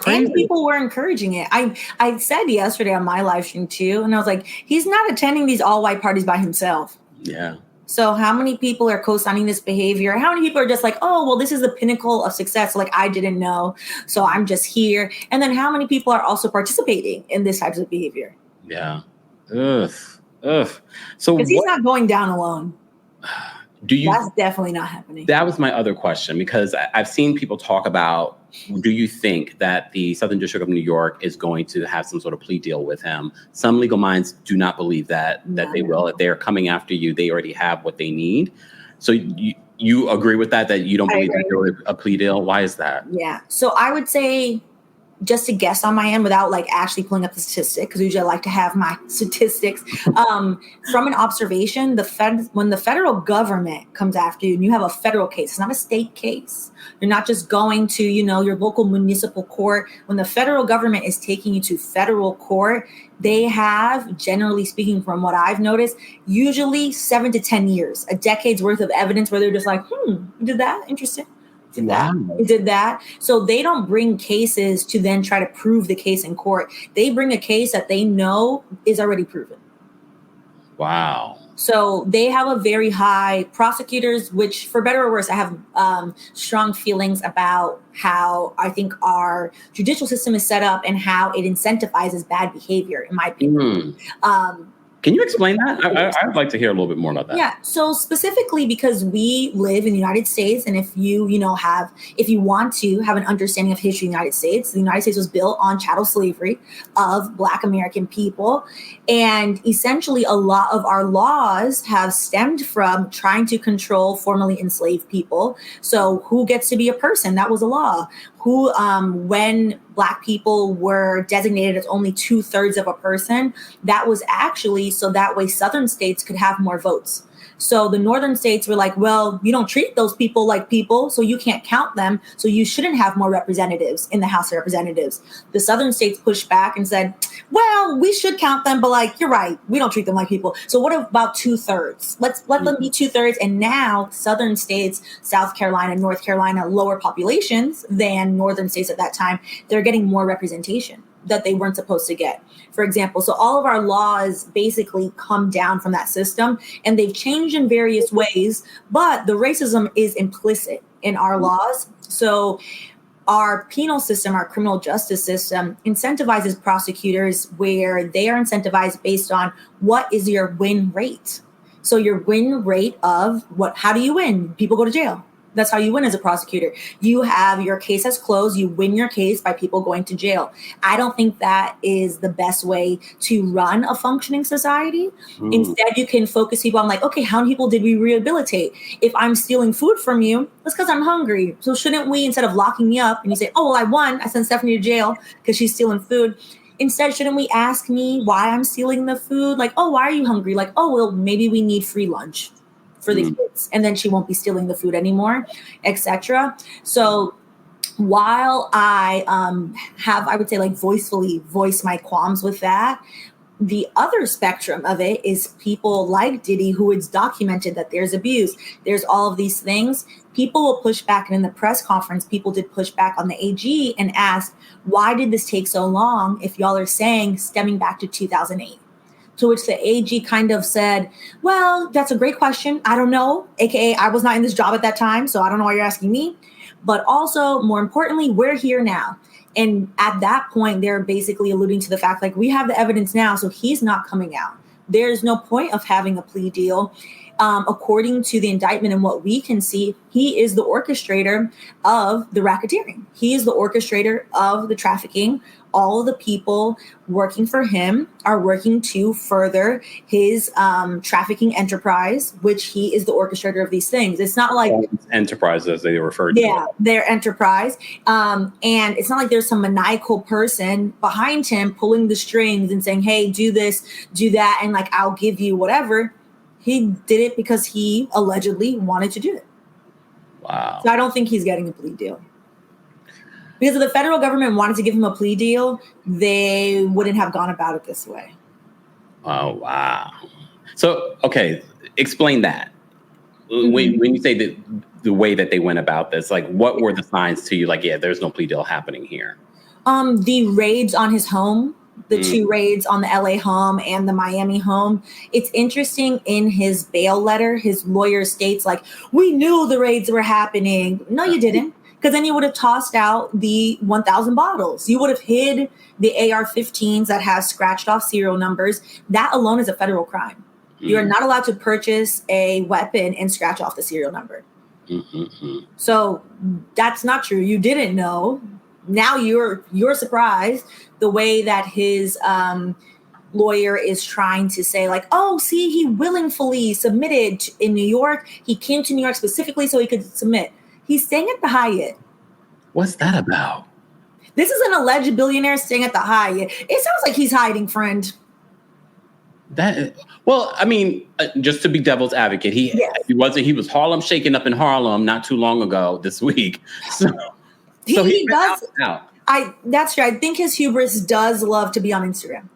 And people were encouraging it. I said yesterday on my live stream too, and I was like, he's not attending these all white parties by himself. Yeah. So how many people are co-signing this behavior? How many people are just like, oh, well, this is the pinnacle of success. So like, I didn't know, so I'm just here. And then how many people are also participating in this type of behavior? Yeah. Ugh. So because he's not going down alone. That's definitely not happening. That was my other question, because I've seen people talk about, do you think that the Southern District of New York is going to have some sort of plea deal with him? Some legal minds do not believe that they will. If they're coming after you, they already have what they need. So you agree with that you don't believe that there will be a plea deal? Why is that? Yeah. So I would say, just to guess on my end without like actually pulling up the statistic, because usually I like to have my statistics. From an observation, when the federal government comes after you and you have a federal case, it's not a state case. You're not just going to, your local municipal court. When the federal government is taking you to federal court, they have, generally speaking, from what I've noticed, usually 7 to 10 years, a decade's worth of evidence where they're just like, you did that? Interesting. Did that. So they don't bring cases to then try to prove the case in court. They bring a case that they know is already proven. Wow. So they have a very high prosecutors, which for better or worse, I have strong feelings about how I think our judicial system is set up and how it incentivizes bad behavior, in my opinion. Can you explain that? I'd like to hear a little bit more about that. Yeah. So specifically because we live in the United States, and if you want to have an understanding of history of the United States was built on chattel slavery of Black American people. And essentially a lot of our laws have stemmed from trying to control formerly enslaved people. So who gets to be a person? That was a law. Who, when Black people were designated as only 2/3 of a person, that was actually so that way Southern states could have more votes. So the Northern states were like, well, you don't treat those people like people, so you can't count them. So you shouldn't have more representatives in the House of Representatives. The Southern states pushed back and said, well, we should count them, but like, you're right, we don't treat them like people. So what about 2/3? Let's let them be 2/3. And now Southern states, South Carolina, North Carolina, lower populations than Northern states at that time, they're getting more representation that they weren't supposed to get. For example, so all of our laws basically come down from that system, and they've changed in various ways, but the racism is implicit in our laws. So our penal system, our criminal justice system, incentivizes prosecutors where they are incentivized based on what is your win rate. So your win rate of how do you win? People go to jail. That's how you win as a prosecutor. You have your case as closed. You win your case by people going to jail. I don't think that is the best way to run a functioning society. Instead, you can focus people on like, okay, how many people did we rehabilitate? If I'm stealing food from you, that's because I'm hungry. So shouldn't we, instead of locking me up and you say, oh, well, I won. I sent Stephanie to jail because she's stealing food. Instead, shouldn't we ask me why I'm stealing the food? Like, oh, why are you hungry? Like, oh, well, maybe we need free lunch for the kids, and then she won't be stealing the food anymore, etc. So while I have, I would say, like voicefully voice my qualms with that, the other spectrum of it is people like Diddy, who it's documented that there's abuse, there's all of these things. People will push back. And in the press conference, people did push back on the AG and asked, why did this take so long if y'all are saying stemming back to 2008? To which the AG kind of said, well, that's a great question. I don't know. AKA, I was not in this job at that time, so I don't know why you're asking me. But also, more importantly, we're here now. And at that point, they're basically alluding to the fact, like, we have the evidence now, so he's not coming out. There's no point of having a plea deal. According to the indictment and what we can see, he is the orchestrator of the racketeering. He is the orchestrator of the trafficking. All of the people working for him are working to further his trafficking enterprise, which he is the orchestrator of these things. It's not like enterprise, as they refer to. Yeah, their enterprise. And it's not like there's some maniacal person behind him pulling the strings and saying, hey, do this, do that, and like, I'll give you whatever. He did it because he allegedly wanted to do it. Wow. So I don't think he's getting a plea deal. Because if the federal government wanted to give him a plea deal, they wouldn't have gone about it this way. Oh, wow. So, okay, explain that. Mm-hmm. When you say that the way that they went about this, like, what were the signs to you? Like, yeah, there's no plea deal happening here. The raids on his home, the two raids on the LA home and the Miami home. It's interesting, in his bail letter, his lawyer states, like, we knew the raids were happening. No, you didn't. Because then you would have tossed out the 1,000 bottles. You would have hid the AR-15s that have scratched off serial numbers. That alone is a federal crime. You are not allowed to purchase a weapon and scratch off the serial number. So that's not true. You didn't know. Now you're surprised the way that his lawyer is trying to say, like, oh, see, he willingly submitted in New York. He came to New York specifically so he could submit. He's staying at the Hyatt. What's that about? This is an alleged billionaire staying at the Hyatt. It sounds like he's hiding, friend. Well, I mean, just to be devil's advocate, he was Harlem shaking up in Harlem not too long ago this week. So he does. That's true. I think his hubris does love to be on Instagram.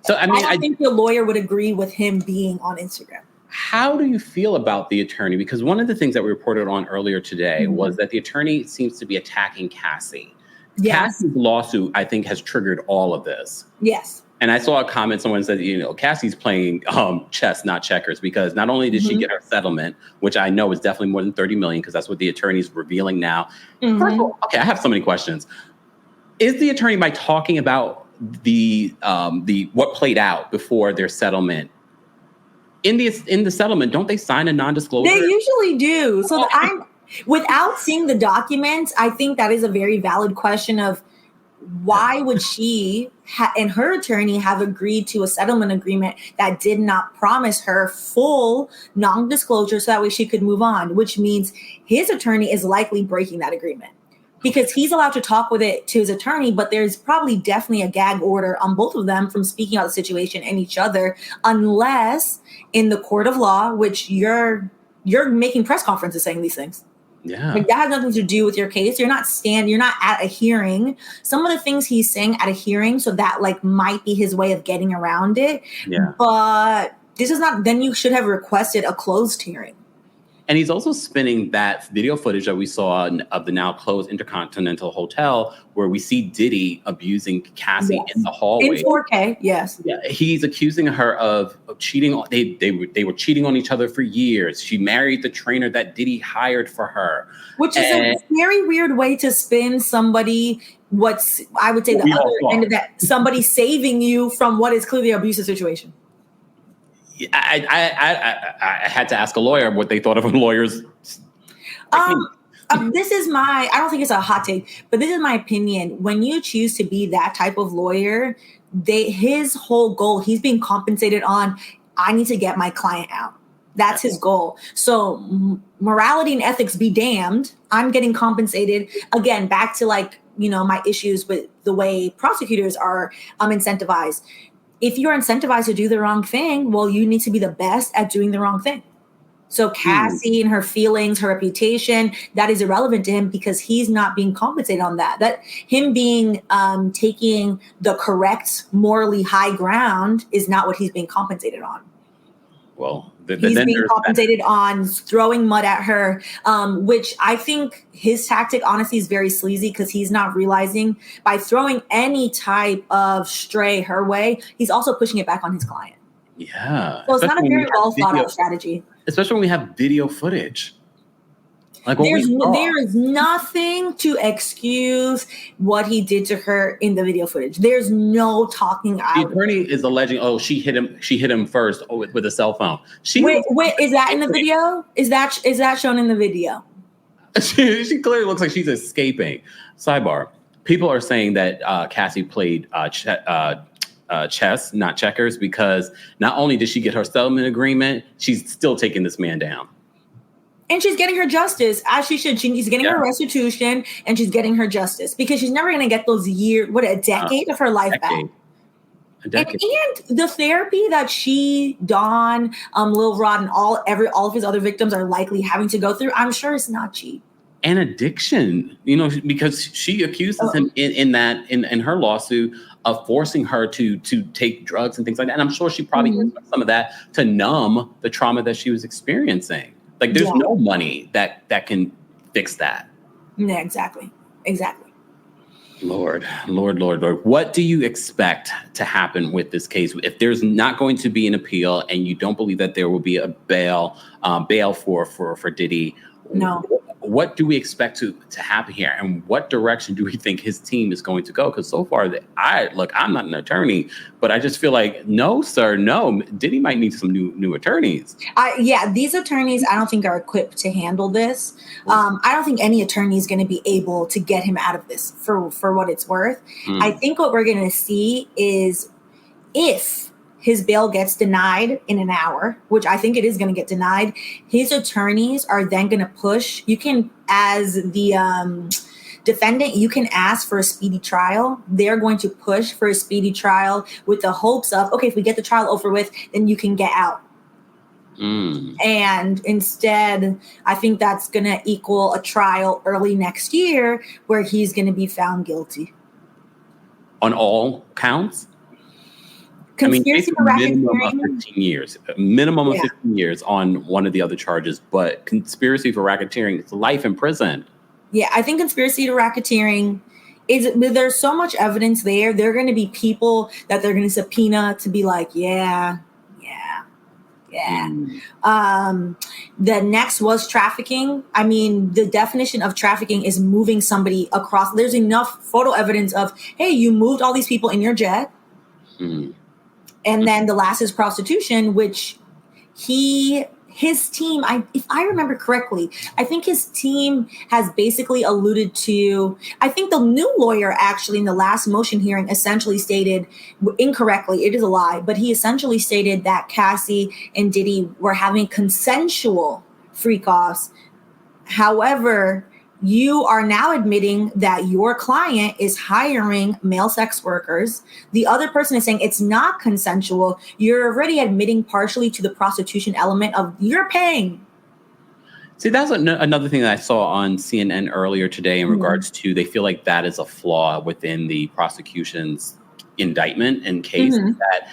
So I mean, I think the lawyer would agree with him being on Instagram. How do you feel about the attorney? Because one of the things that we reported on earlier today was that the attorney seems to be attacking Cassie. Yes. Cassie's lawsuit, I think, has triggered all of this. Yes. And I saw a comment, someone said, Cassie's playing chess, not checkers, because not only did she get her settlement, which I know is definitely more than $30 million, because that's what the attorney's revealing now. First of all, okay, I have so many questions. Is the attorney, by talking about the what played out before their settlement, in the settlement, don't they sign a non-disclosure? They usually do. So without seeing the documents, I think that is a very valid question of why would she and her attorney have agreed to a settlement agreement that did not promise her full non-disclosure so that way she could move on, which means his attorney is likely breaking that agreement. Because he's allowed to talk with it to his attorney, but there's probably definitely a gag order on both of them from speaking out the situation and each other, unless in the court of law, which you're making press conferences saying these things. Yeah. Like, that has nothing to do with your case. You're not at a hearing. Some of the things he's saying at a hearing, so that like might be his way of getting around it. Yeah. But this is not, then you should have requested a closed hearing. And he's also spinning that video footage that we saw of the now closed Intercontinental Hotel, where we see Diddy abusing Cassie in the hallway. In 4K, yes. Yeah, he's accusing her of cheating. They were cheating on each other for years. She married the trainer that Diddy hired for her. Which is a very weird way to spin somebody. What's, I would say, the other end of that, somebody saving you from what is clearly an abusive situation. I had to ask a lawyer what they thought of lawyers. This is I don't think it's a hot take, but this is my opinion. When you choose to be that type of lawyer, his whole goal, he's being compensated on, I need to get my client out. That's his goal. So morality and ethics be damned. I'm getting compensated. Again, back to my issues with the way prosecutors are incentivized. If you're incentivized to do the wrong thing, well, you need to be the best at doing the wrong thing. So Cassie and her feelings, her reputation, that is irrelevant to him because he's not being compensated on that. That him being taking the correct, morally high ground is not what he's being compensated on. Well, he's being compensated on throwing mud at her, which I think his tactic, honestly, is very sleazy because he's not realizing by throwing any type of stray her way, he's also pushing it back on his client. Yeah. So it's not a very well thought out strategy. Especially when we have video footage. Like there is nothing to excuse what he did to her in the video footage. There's no talking out. The attorney is alleging, she hit him first with a cell phone. Wait, is that in the video? Is that shown in the video? She clearly looks like she's escaping. Sidebar. People are saying that Cassie played chess, not checkers, because not only did she get her settlement agreement, she's still taking this man down. And she's getting her justice, as she should. She's getting her restitution, and she's getting her justice because she's never going to get those a decade of her life back. And the therapy that she, Dawn, Lil Rod, and all of his other victims are likely having to go through, I'm sure it's not cheap. And addiction, because she accuses him in her lawsuit of forcing her to take drugs and things like that. And I'm sure she probably used some of that to numb the trauma that she was experiencing. Like there's no money that can fix that. Yeah, exactly. Lord. What do you expect to happen with this case? If there's not going to be an appeal and you don't believe that there will be a bail for Diddy, no. What do we expect to happen here? And what direction do we think his team is going to go? Because so far, I'm not an attorney, but I just feel like, no, sir, no. Diddy might need some new attorneys. These attorneys, I don't think are equipped to handle this. I don't think any attorney is going to be able to get him out of this for what it's worth. I think what we're going to see is if his bail gets denied in an hour, which I think it is going to get denied, his attorneys are then going to push. You can, as the defendant, you can ask for a speedy trial. They're going to push for a speedy trial with the hopes of, okay, if we get the trial over with, then you can get out. And instead, I think that's going to equal a trial early next year where he's going to be found guilty. On all counts? Conspiracy for minimum of 15 years. Minimum of 15 years on one of the other charges, but conspiracy for racketeering, it's life in prison. Yeah, I think conspiracy to racketeering there's so much evidence there. There are going to be people that they're going to subpoena to be like, the next was trafficking. I mean, the definition of trafficking is moving somebody across. There's enough photo evidence of, hey, you moved all these people in your jet. And then the last is prostitution, which his team, if I remember correctly, I think his team has basically alluded to, I think the new lawyer actually in the last motion hearing essentially stated incorrectly, it is a lie, but he essentially stated that Cassie and Diddy were having consensual freak-offs. However, you are now admitting that your client is hiring male sex workers. The other person is saying it's not consensual. You're already admitting partially to the prostitution element of you're paying. See, that's another thing that I saw on CNN earlier today in regards to they feel like that is a flaw within the prosecution's indictment and case, that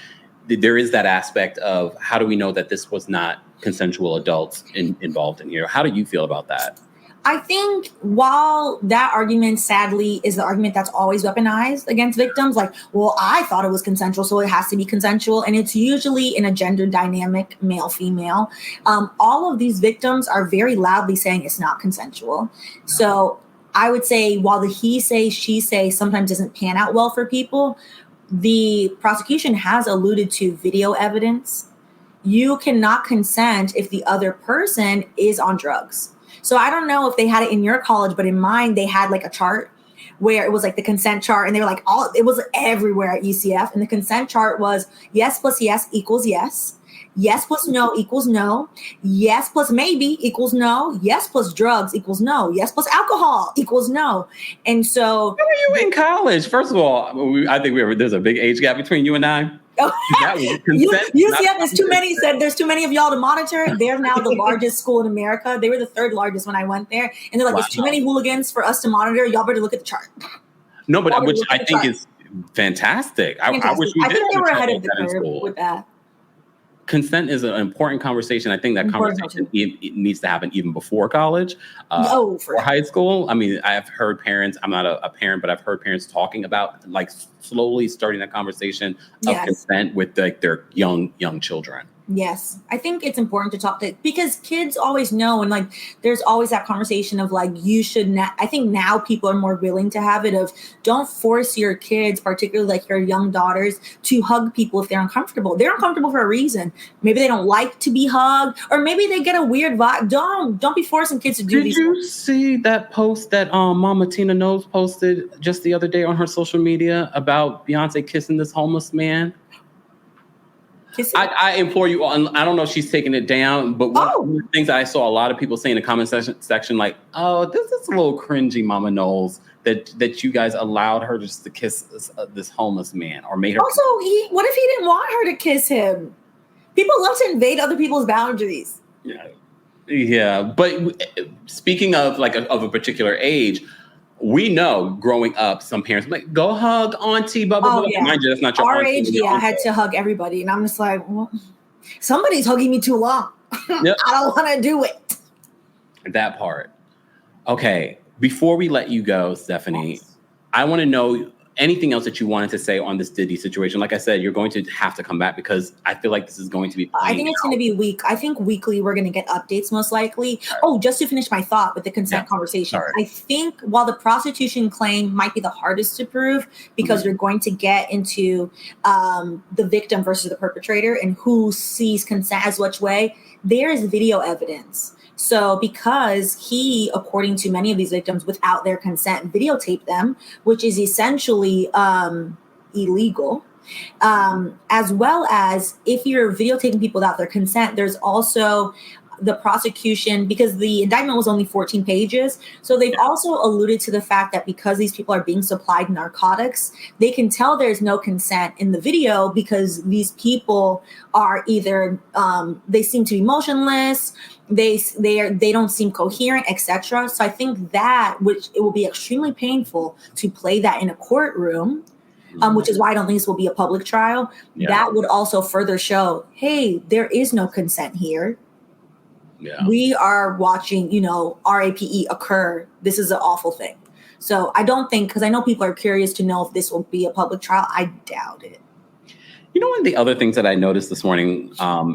there is that aspect of how do we know that this was not consensual adults involved in here? How do you feel about that? I think while that argument, sadly, is the argument that's always weaponized against victims, like, well, I thought it was consensual, so it has to be consensual. And it's usually in a gender dynamic, male, female. All of these victims are very loudly saying it's not consensual. So I would say while the he say, she say sometimes doesn't pan out well for people, the prosecution has alluded to video evidence. You cannot consent if the other person is on drugs. So I don't know if they had it in your college, but in mine, they had like a chart where it was like the consent chart and they were like, it was everywhere at UCF. And the consent chart was yes plus yes equals yes. Yes plus no equals no. Yes plus maybe equals no. Yes plus drugs equals no. Yes plus alcohol equals no. And so... When were you in college? First of all, I think there's a big age gap between you and I. Oh, That was consent. UCF, there's too many of y'all to monitor. They're now the largest school in America. They were the third largest when I went there. And they're like, there's too many hooligans for us to monitor. Y'all better look at the chart. No, but which I think is fantastic. I wish we did. I think they were ahead of the curve with that. Consent is an important conversation. I think that conversation it needs to happen even before college or high school. I mean, I've heard parents, I'm not a parent, but I've heard parents talking about like slowly starting that conversation of consent with like their young children. Yes. I think it's important to talk to, because kids always know, and like there's always that conversation of like, you should not, I think now people are more willing to have it of, don't force your kids, particularly like your young daughters, to hug people if they're uncomfortable. They're uncomfortable for a reason. Maybe they don't like to be hugged, or maybe they get a weird vibe. Don't be forcing kids to do these things. Did you see that post that Mama Tina Knowles posted just the other day on her social media about Beyonce kissing this homeless man? I implore you, I don't know if she's taking it down, but one of the things I saw a lot of people say in the comment section, like, oh, this is a little cringy, Mama Knowles, that you guys allowed her just to kiss this homeless man, or made her. Also, what if he didn't want her to kiss him? People love to invade other people's boundaries. Yeah. But speaking of like of a particular age, we know growing up, some parents were like, go hug auntie, blah, blah, blah. Yeah. Mind you, that's not your Our age, I had to hug everybody. And I'm just like, well, somebody's hugging me too long. Yep. I don't want to do it. That part. Okay. Before we let you go, Stephanie, I want to know anything else that you wanted to say on this Diddy situation. Like I said, you're going to have to come back because I feel like this is going to be. I think it's going to be weak. I think weekly we're going to get updates most likely. Right. Oh, just to finish my thought with the consent conversation. Right. I think while the prostitution claim might be the hardest to prove because you're going to get into the victim versus the perpetrator and who sees consent as which way, there is video evidence. So because he, according to many of these victims, without their consent, videotaped them, which is essentially illegal, as well as if you're videotaping people without their consent, there's also the prosecution, because the indictment was only 14 pages. So they've also alluded to the fact that because these people are being supplied narcotics, they can tell there's no consent in the video because these people are either, they seem to be motionless, they don't seem coherent, etc. So I think that, which it will be extremely painful to play that in a courtroom, which is why I don't think this will be a public trial. Yeah. That would also further show, hey, there is no consent here. Yeah. We are watching, RAPE occur. This is an awful thing. So I don't think, because I know people are curious to know if this will be a public trial. I doubt it. One of the other things that I noticed this morning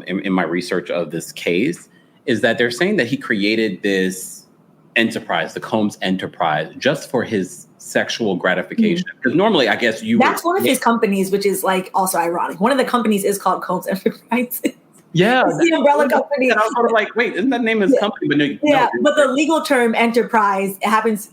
in my research of this case is that they're saying that he created this enterprise, the Combs enterprise, just for his sexual gratification. Because normally, I guess that's one of his companies, which is like also ironic. One of the companies is called Combs Enterprises. Yeah, it's the umbrella company. And I was sort of like, wait, isn't that name his company? But no, but the legal term enterprise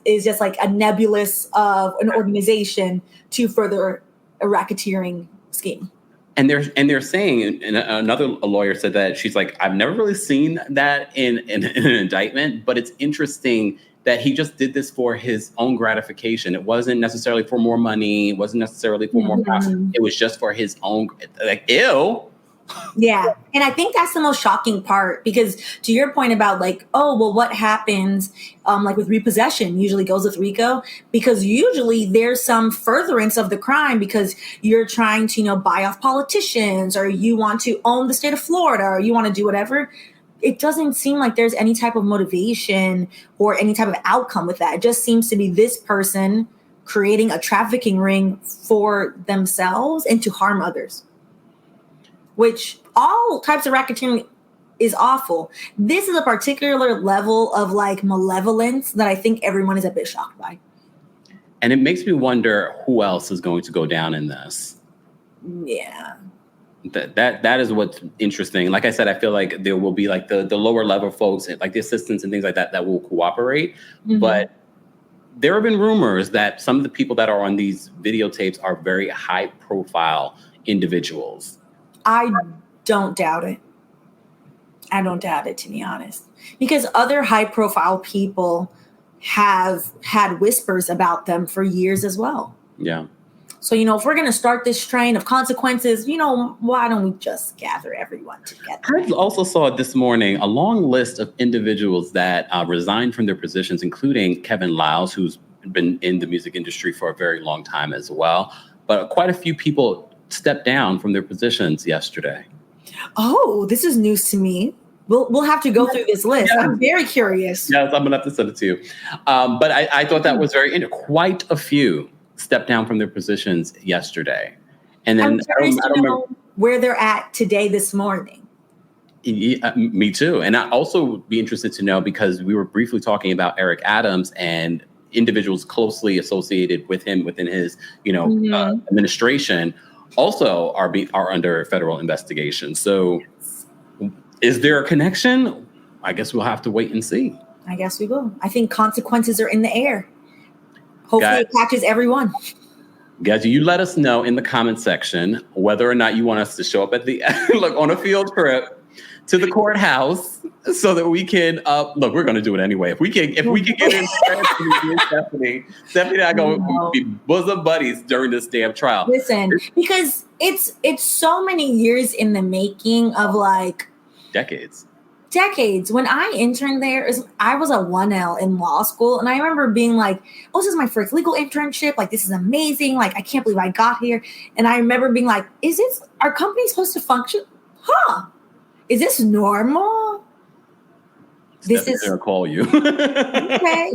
is just like a nebulous of an organization to further a racketeering scheme. And they're saying, and another lawyer said that she's like, I've never really seen that in an indictment, but it's interesting that he just did this for his own gratification. It wasn't necessarily for more money. It wasn't necessarily for more profit. It was just for his own, like, ew. Yeah. And I think that's the most shocking part, because to your point about like, oh, well, what happens like with repossession usually goes with RICO, because usually there's some furtherance of the crime because you're trying to, buy off politicians, or you want to own the state of Florida, or you want to do whatever. It doesn't seem like there's any type of motivation or any type of outcome with that. It just seems to be this person creating a trafficking ring for themselves and to harm others. Which all types of racketeering is awful. This is a particular level of like malevolence that I think everyone is a bit shocked by. And it makes me wonder who else is going to go down in this. Yeah. That is what's interesting. Like I said, I feel like there will be like the lower level folks, like the assistants and things like that will cooperate. Mm-hmm. But there have been rumors that some of the people that are on these videotapes are very high profile individuals. I don't doubt it. I don't doubt it, to be honest, because other high profile people have had whispers about them for years as well. Yeah. So, if we're going to start this train of consequences, why don't we just gather everyone together? I also saw this morning a long list of individuals that resigned from their positions, including Kevin Liles, who's been in the music industry for a very long time as well. But quite a few people stepped down from their positions yesterday. Oh, this is news to me. We'll have to go through this list. I'm very curious. Yes, I'm going to have to send it to you. But I thought that was very interesting. Quite a few stepped down from their positions yesterday. And then I'm curious to know where they're at today, this morning. Me too. And I'd also be interested to know, because we were briefly talking about Eric Adams and individuals closely associated with him within his, administration also are under federal investigation. So is there a connection? I guess we'll have to wait and see. I guess we will. I think consequences are in the air. Hopefully it catches everyone. Guys, you let us know in the comment section whether or not you want us to show up at the on a field trip to the courthouse so that we can we're going to do it anyway. If we can get in Stephanie and I go be bosom buddies during this damn trial. Listen, because it's so many years in the making of decades. When I interned there, I was a 1L in law school. And I remember being like, oh, this is my first legal internship. This is amazing. I can't believe I got here. And I remember being like, our company supposed to function? Is this normal? This is going to call you. Okay.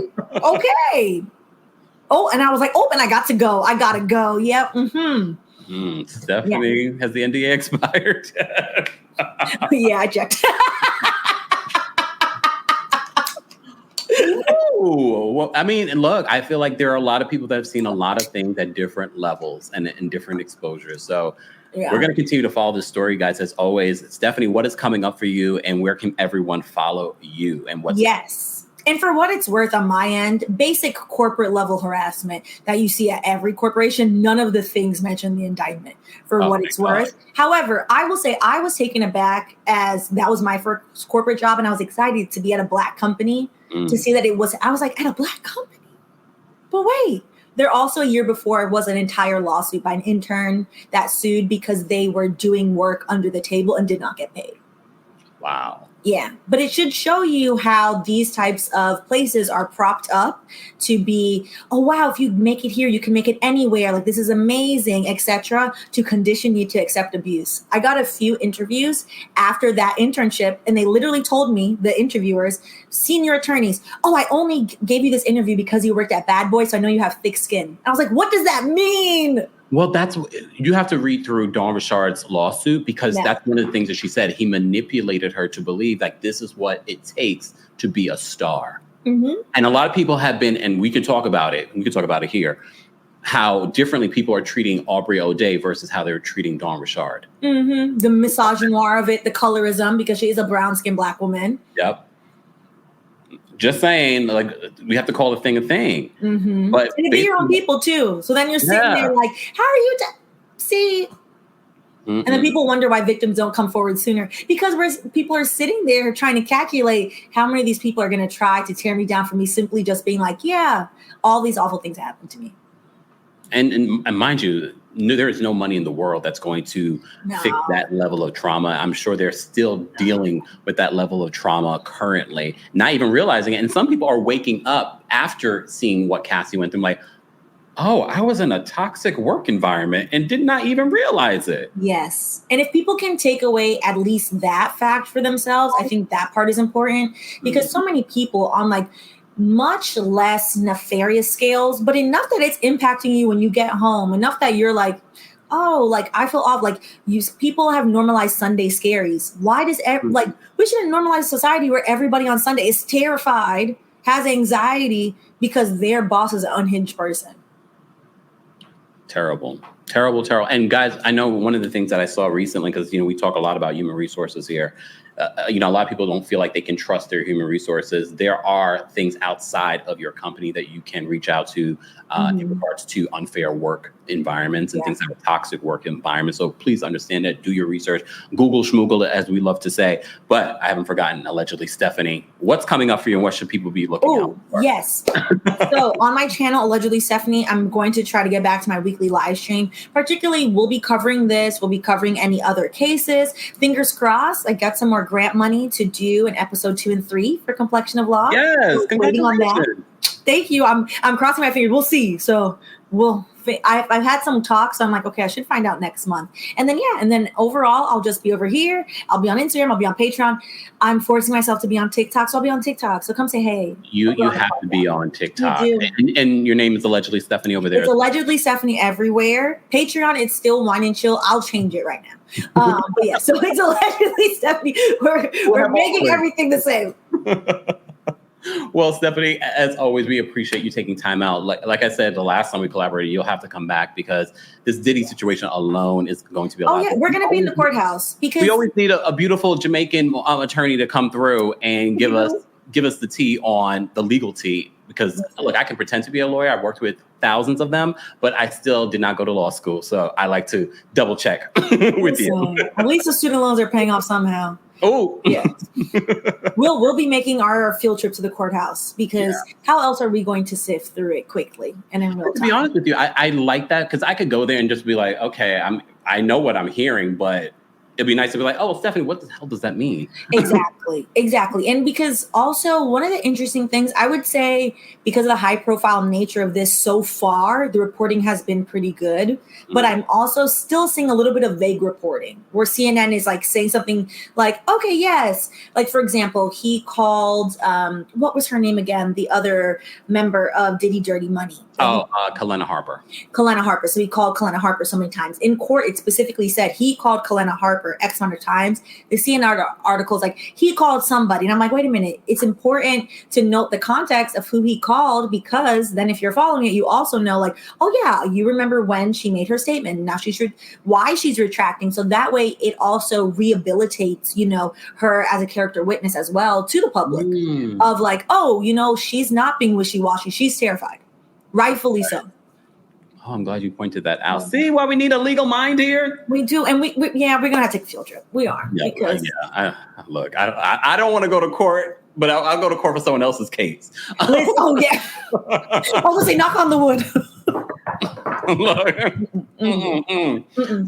Oh, and I was like, and I got to go. I got to go. Yep. Mm-hmm. Stephanie, has the NDA expired? Yeah, I checked. Well, I mean, look, I feel like there are a lot of people that have seen a lot of things at different levels and in different exposures. So we're going to continue to follow this story, guys. As always, Stephanie, what is coming up for you, and where can everyone follow you? And what's And for what it's worth, on my end, basic corporate level harassment that you see at every corporation, none of the things mentioned in the indictment, for what it's worth. However, I will say I was taken aback, as that was my first corporate job, and I was excited to be at a Black company to see that I was like, at a Black company? But wait, there also a year before was an entire lawsuit by an intern that sued because they were doing work under the table and did not get paid. Wow. Yeah, but it should show you how these types of places are propped up to be, oh, wow, if you make it here, you can make it anywhere. This is amazing, etc., to condition you to accept abuse. I got a few interviews after that internship, and they literally told me, the interviewers, senior attorneys, oh, I only gave you this interview because you worked at Bad Boy, so I know you have thick skin. I was like, what does that mean? Well, you have to read through Dawn Richard's lawsuit, because that's one of the things that she said. He manipulated her to believe this is what it takes to be a star. Mm-hmm. And a lot of people have been, and we can talk about it. We can talk about it here, how differently people are treating Aubrey O'Day versus how they're treating Dawn Richard. Mm-hmm. The misogynoir of it, the colorism, because she is a brown-skinned Black woman. Yep. Just saying, we have to call a thing a thing. Mm-hmm. But and it be your own people too. So then you're sitting there like, how are you see? Mm-hmm. And then people wonder why victims don't come forward sooner, because people are sitting there trying to calculate how many of these people are going to try to tear me down for me simply just being like, yeah, all these awful things happened to me. And mind you, there is no money in the world that's going to fix that level of trauma. I'm sure they're still dealing with that level of trauma currently, not even realizing it. And some people are waking up after seeing what Cassie went through, like, oh, I was in a toxic work environment and did not even realize it. Yes. And if people can take away at least that fact for themselves, I think that part is important, because so many people on much less nefarious scales, but enough that it's impacting you when you get home, enough that you're like, oh, I feel off. People have normalized Sunday scaries. Why does we shouldn't normalize a society where everybody on Sunday is terrified, has anxiety because their boss is an unhinged person. Terrible. And guys, I know one of the things that I saw recently, because, we talk a lot about human resources here. A lot of people don't feel like they can trust their human resources. There are things outside of your company that you can reach out to in regards to unfair work environments and things that are toxic work environments. So please understand that. Do your research. Google schmoogle it, as we love to say. But I haven't forgotten, allegedly, Stephanie. What's coming up for you, and what should people be looking out for? Yes. So on my channel, Allegedly Stephanie, I'm going to try to get back to my weekly live stream. Particularly, we'll be covering this. We'll be covering any other cases. Fingers crossed, I got some more grant money to do in episode 2 and 3 for Complexion of Law. Yes, waiting on that. Thank you. I'm crossing my fingers. We'll see. So I've had some talks. So I'm like, okay, I should find out next month. And then overall, I'll just be over here. I'll be on Instagram. I'll be on Patreon. I'm forcing myself to be on TikTok. So I'll be on TikTok. So come say hey. You have to be on TikTok. And your name is Allegedly Stephanie over there. It's Allegedly Stephanie everywhere. Patreon, it's still Wine and Chill. I'll change it right now. But yeah, so it's Allegedly Stephanie. We're making everything the same. Well, Stephanie, as always, we appreciate you taking time out. Like I said, the last time we collaborated, you'll have to come back because this Diddy situation alone is going to be a lot. Oh, yeah, we're going to be in the courthouse. Because we always need a beautiful Jamaican attorney to come through and give us the tea on the legal tea. Because, look, I can pretend to be a lawyer. I've worked with thousands of them, but I still did not go to law school. So I like to double check with you. At least the student loans are paying off somehow. Oh, yeah. We'll be making our field trip to the courthouse because how else are we going to sift through it quickly and in real time? To be honest with you, I like that because I could go there and just be like, okay, I know what I'm hearing, but it'd be nice to be like, oh, Stephanie, what the hell does that mean? Exactly. And because also one of the interesting things I would say, because of the high profile nature of this so far, the reporting has been pretty good, but I'm also still seeing a little bit of vague reporting where CNN is like saying something like, okay, yes. Like, for example, he called, what was her name again? The other member of Diddy Dirty Money. Kalena Harper. So he called Kalena Harper so many times. In court, it specifically said he called Kalena Harper X amount of times. The CNN articles like he called somebody. And I'm like, wait a minute. It's important to note the context of who he called because then if you're following it, you also know like, oh yeah, you remember when she made her statement. Now why she's retracting. So that way it also rehabilitates, her as a character witness as well to the public of like, oh, she's not being wishy-washy. She's terrified. Rightfully so. Oh, I'm glad you pointed that out. See why we need a legal mind here? We do. And we're going to have to take a field trip. We are. Look, I don't want to go to court, but I'll go to court for someone else's case. Oh, yeah. I was going to say, knock on the wood.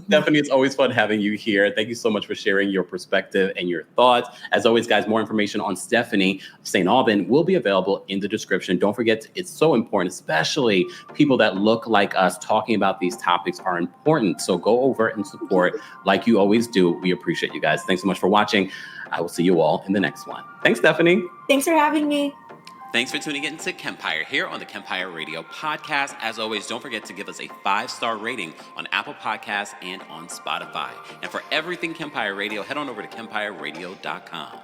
Stephanie, it's always fun having you here. Thank you so much for sharing your perspective and your thoughts. As always, guys, more information on Stephanie St. Alban will be available in the description. Don't forget, it's so important, especially people that look like us talking about these topics are important. So go over and support like you always do. We appreciate you guys. Thanks so much for watching. I will see you all in the next one. Thanks, Stephanie. Thanks for having me. Thanks for tuning in to Kempire here on the Kempire Radio Podcast. As always, don't forget to give us a 5-star rating on Apple Podcasts and on Spotify. And for everything Kempire Radio, head on over to KempireRadio.com.